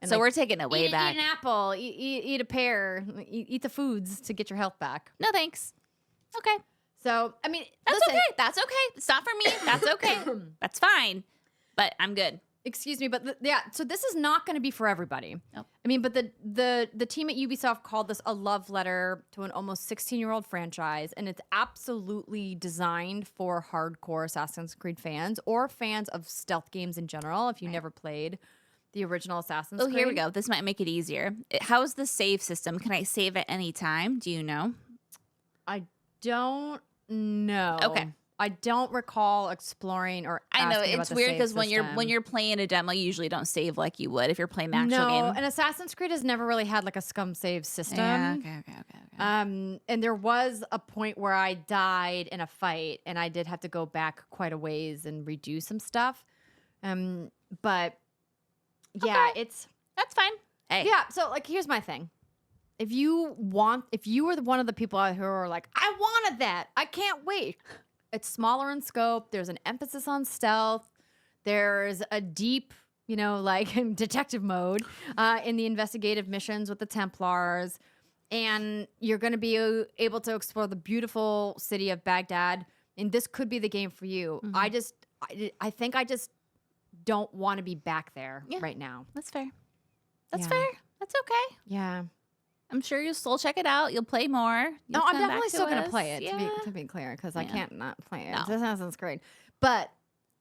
And so we're taking it way back. Eat an apple, eat a pear, eat the foods to get your health back. No, thanks. Okay. So, I mean, That's listen, okay. That's okay. It's not for me. That's okay. That's fine. But I'm good. Excuse me, but so this is not going to be for everybody. Nope. I mean, but the team at Ubisoft called this a love letter to an almost 16-year-old franchise, and it's absolutely designed for hardcore Assassin's Creed fans or fans of stealth games in general. If you never played the original Assassin's Creed. Oh, here we go. This might make it easier. How is the save system? Can I save at any time? Do you know? I don't know. Okay. I don't recall exploring or I know asking it's about the weird save because system. when you're playing a demo, you usually don't save like you would if you're playing the actual game. No, and Assassin's Creed has never really had like a scum save system. Yeah, okay. And there was a point where I died in a fight, and I did have to go back quite a ways and redo some stuff. But yeah, That's fine. Hey. yeah. So like, here's my thing. If you were one of the people out who are like, I wanted that, I can't wait. It's smaller in scope. There's an emphasis on stealth. There's a deep, like detective mode in the investigative missions with the Templars. And you're going to be able to explore the beautiful city of Baghdad. And this could be the game for you. Mm-hmm. I think I just don't want to be back there right now. That's fair. That's fair. That's okay. Yeah. I'm sure you'll still check it out. You'll play more. No, I'm definitely still going to play it, to be clear, because I can't not play it. No. It's Assassin's Creed. But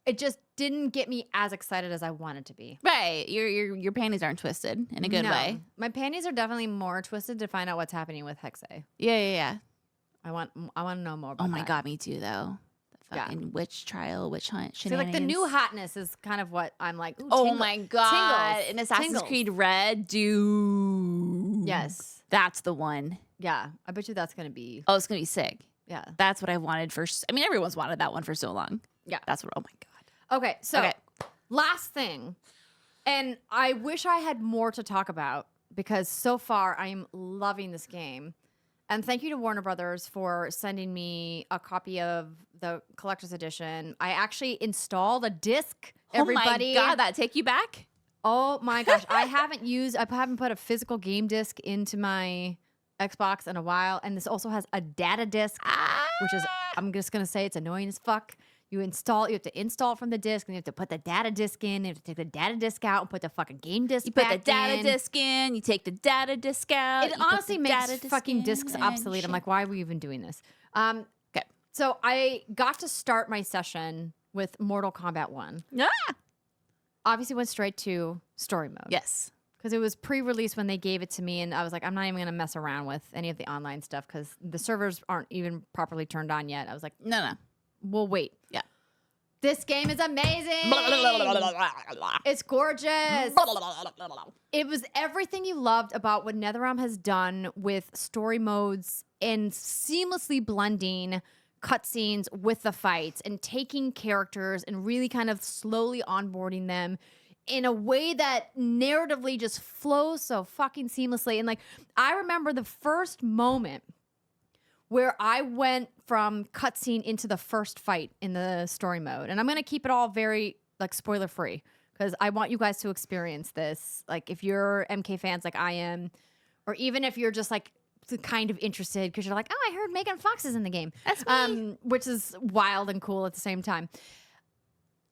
it just didn't get me as excited as I wanted to be. Right. Your panties aren't twisted in a good way. My panties are definitely more twisted to find out what's happening with Hexe. Yeah. I want to know more about that. Oh my God, me too, though. The fucking witch trial, witch hunt, See, shenanigans. like the new hotness is kind of what I'm like, ooh, oh my God. Tingles. In Assassin's Tingles. Creed Red, dude. Yes. That's the one. Yeah. I bet you that's going to be. Oh, it's going to be sick. Yeah. That's what I wanted first. I mean, everyone's wanted that one for so long. Yeah. That's what, oh my God. Okay. So last thing. And I wish I had more to talk about because so far I am loving this game. And thank you to Warner Brothers for sending me a copy of the collector's edition. I actually installed a disc. Everybody. Oh my God, that take you back? Oh my gosh. I haven't put a physical game disc into my Xbox in a while. And this also has a data disc, which is, I'm just going to say it's annoying as fuck. You have to install it from the disc, and you have to put the data disc in. You have to take the data disc out and put the fucking game disc You back put the data in. disc in. You take the data disc out. It honestly makes fucking discs obsolete. I'm like, why are we even doing this? Okay. So I got to start my session with Mortal Kombat 1. Yeah. Obviously went straight to story mode. Yes. Because it was pre-release when they gave it to me, and I was like, I'm not even going to mess around with any of the online stuff because the servers aren't even properly turned on yet. I was like, No. we'll wait. Yeah. This game is amazing. It's gorgeous. It was everything you loved about what NetherRealm has done with story modes and seamlessly blending cutscenes with the fights and taking characters and really kind of slowly onboarding them in a way that narratively just flows so fucking seamlessly. And like, I remember the first moment where I went from cutscene into the first fight in the story mode. And I'm going to keep it all very like spoiler free because I want you guys to experience this. Like if you're MK fans like I am, or even if you're just like kind of interested because you're like, oh, I heard Megan Fox is in the game. That's me. Which is wild and cool at the same time.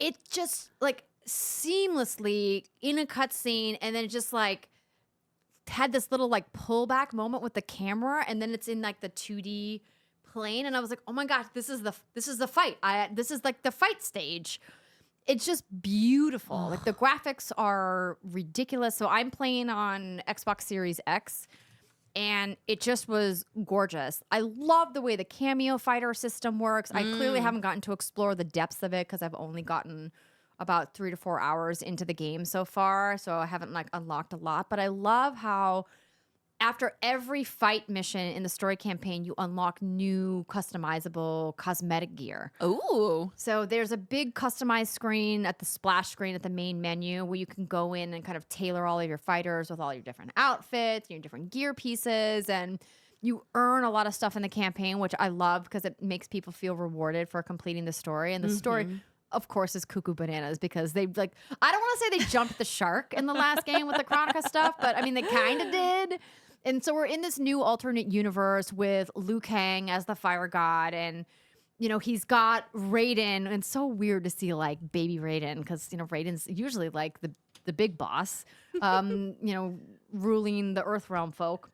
It just like seamlessly in a cutscene, and then it just like had this little like pullback moment with the camera, and then it's in like the 2D plane, and I was like, oh my gosh, this is the fight. This is like the fight stage. It's just beautiful. Like the graphics are ridiculous. So I'm playing on Xbox Series X, and it just was gorgeous. I love the way the cameo fighter system works. I clearly haven't gotten to explore the depths of it because I've only gotten about 3 to 4 hours into the game so far. So I haven't like unlocked a lot, but I love how after every fight mission in the story campaign, you unlock new customizable cosmetic gear. Ooh. So there's a big customized screen at the splash screen at the main menu where you can go in and kind of tailor all of your fighters with all your different outfits, your different gear pieces, and you earn a lot of stuff in the campaign, which I love because it makes people feel rewarded for completing the story. And the story, of course, is cuckoo bananas because they like, I don't want to say they jumped the shark in the last game with the Chronica stuff, but I mean, they kind of did. And so we're in this new alternate universe with Liu Kang as the fire god, and you know he's got Raiden, and it's so weird to see like baby Raiden because you know Raiden's usually like the big boss, you know, ruling the Earth Realm folk,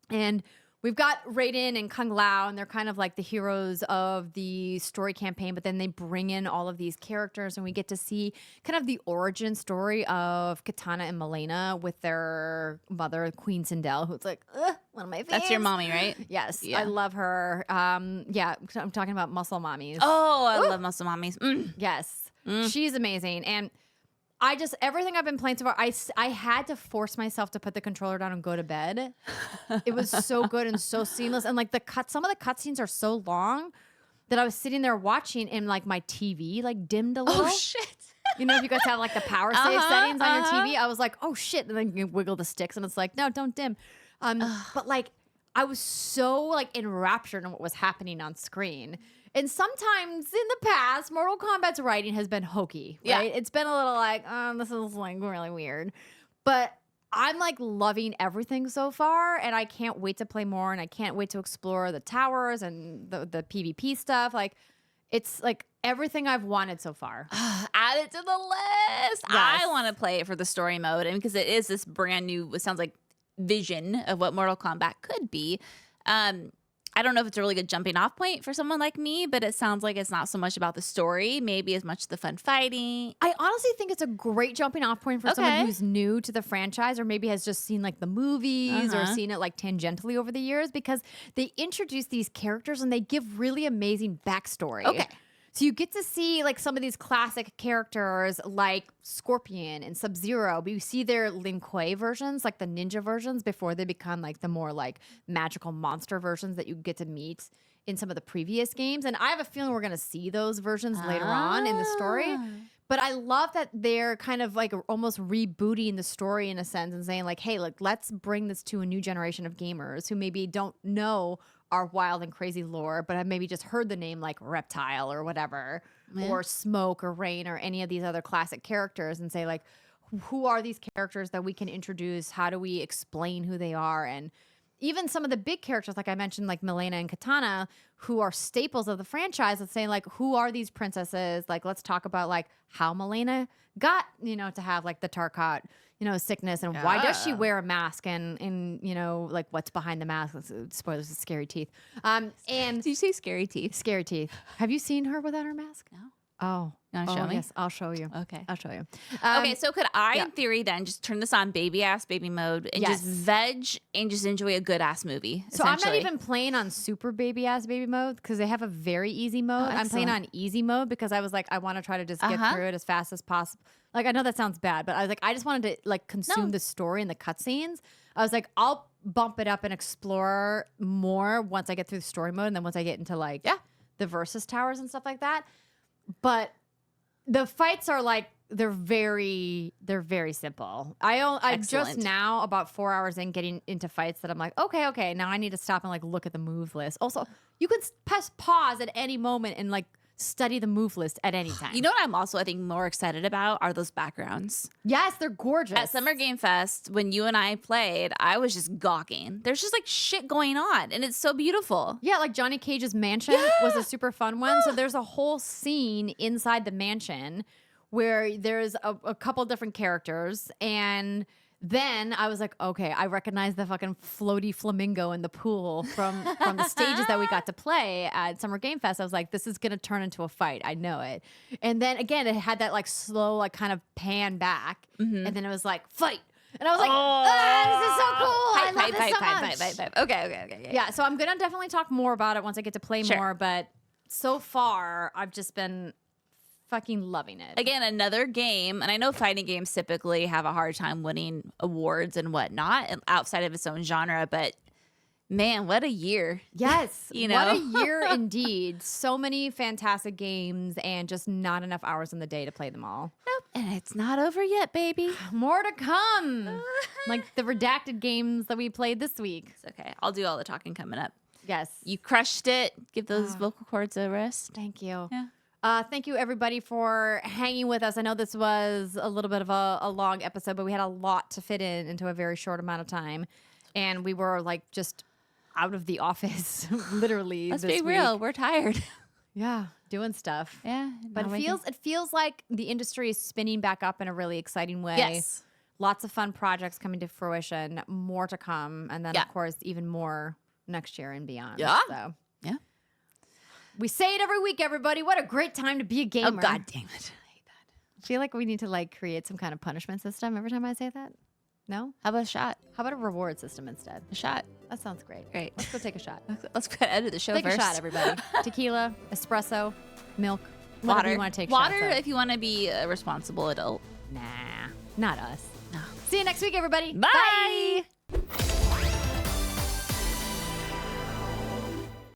and we've got Raiden and Kung Lao, and they're kind of like the heroes of the story campaign, but then they bring in all of these characters, and we get to see kind of the origin story of Kitana and Milena with their mother, Queen Sindel, who's like, one of my favorites. That's your mommy, right? Yes, Yeah. I love her. Yeah, I'm talking about muscle mommies. Oh, I love muscle mommies. Yes, she's amazing. And I just, everything I've been playing so far, I had to force myself to put the controller down and go to bed. It was so good and so seamless. And like some of the cutscenes are so long that I was sitting there watching and like my TV like dimmed a little. Oh, shit. You know, if you guys have like the power save settings on your TV, I was like, oh shit. And then you wiggle the sticks and it's like, no, don't dim. But like, I was so like enraptured in what was happening on screen. And sometimes in the past, Mortal Kombat's writing has been hokey, right? Yeah. It's been a little like, this is like really weird. But I'm like loving everything so far, and I can't wait to play more, and I can't wait to explore the towers and the PvP stuff. Like, it's like everything I've wanted so far. Add it to the list. Yes. I want to play it for the story mode, and because it is this brand new, it sounds like vision of what Mortal Kombat could be. I don't know if it's a really good jumping off point for someone like me, but it sounds like it's not so much about the story, maybe as much the fun fighting. I honestly think it's a great jumping off point for someone who's new to the franchise, or maybe has just seen like the movies or seen it like tangentially over the years, because they introduce these characters and they give really amazing backstory. Okay. So you get to see like some of these classic characters like Scorpion and Sub-Zero, but you see their Lin Kuei versions, like the ninja versions, before they become like the more like magical monster versions that you get to meet in some of the previous games. And I have a feeling we're going to see those versions later on in the story. But I love that they're kind of like almost rebooting the story in a sense and saying like, hey, like let's bring this to a new generation of gamers who maybe don't know our wild and crazy lore, but have maybe just heard the name like Reptile or whatever, or Smoke or Rain or any of these other classic characters, and say like, who are these characters that we can introduce? How do we explain who they are? And even some of the big characters, like I mentioned, like Milena and Kitana, who are staples of the franchise, let's say like, who are these princesses? Like, let's talk about like how Milena got, you know, to have like the Tarkat, you know, sickness, and why does she wear a mask, and you know, like what's behind the mask? Spoilers, scary teeth. And Did you say scary teeth? Scary teeth. Have you seen her without her mask? No. Oh, You want to show me? Yes, I'll show you. Okay. I'll show you. Okay, so could I, in theory, then just turn this on baby mode and just veg and just enjoy a good ass movie? So I'm not even playing on super baby mode because they have a very easy mode. I'm playing on easy mode because I was like, I want to try to just get through it as fast as possible. Like, I know that sounds bad, but I was like, I just wanted to like consume the story and the cutscenes. I was like, I'll bump it up and explore more once I get through the story mode, and then once I get into like the versus towers and stuff like that. But the fights are like they're very simple. I just Excellent. now, about 4 hours in, getting into fights that I'm like, okay, now I need to stop and like look at the move list. Also, you could press pause at any moment and like study the move list at any time. You know what I'm also, I think, more excited about are those backgrounds. Yes, they're gorgeous. At Summer Game Fest, when you and I played, I was just gawking. There's just like shit going on, and it's so beautiful. Yeah, like Johnny Cage's mansion was a super fun one. So there's a whole scene inside the mansion where there's a couple different characters, and then I was like, okay, I recognize the fucking floaty flamingo in the pool from the stages that we got to play at Summer Game Fest. I was like, this is gonna turn into a fight. I know it. And then again, it had that like slow, like kind of pan back, and then it was like fight. And I was like, this is so cool. I love this so much. Okay. Yeah, so I'm gonna definitely talk more about it once I get to play more. But so far, I've just been fucking loving it. Again, another game, and I know fighting games typically have a hard time winning awards and whatnot outside of its own genre, but man, what a year. Yes. You know? What a year indeed. So many fantastic games and just not enough hours in the day to play them all. Nope. And it's not over yet, baby. More to come. Like the redacted games that we played this week. It's okay. I'll do all the talking coming up. Yes. You crushed it. Give those vocal cords a rest. Thank you. Yeah. Thank you, everybody, for hanging with us. I know this was a little bit of a long episode, but we had a lot to fit into a very short amount of time. And we were like just out of the office, literally. Let's this be real. week. We're tired. Yeah, doing stuff. Yeah. But it feels like the industry is spinning back up in a really exciting way. Yes. Lots of fun projects coming to fruition, more to come. And then, of course, even more next year and beyond. Yeah. So. Yeah. We say it every week, everybody. What a great time to be a gamer. Oh, God damn it. I hate that. I feel like we need to like create some kind of punishment system every time I say that. No? How about a shot? How about a reward system instead? A shot. That sounds great. Great. Let's go take a shot. Let's go edit the show Take first. a shot, everybody. Tequila, espresso, milk, whatever Water. you want to take Water shots of. if you want to be a responsible adult. Nah, not us. No. See you next week, everybody. Bye.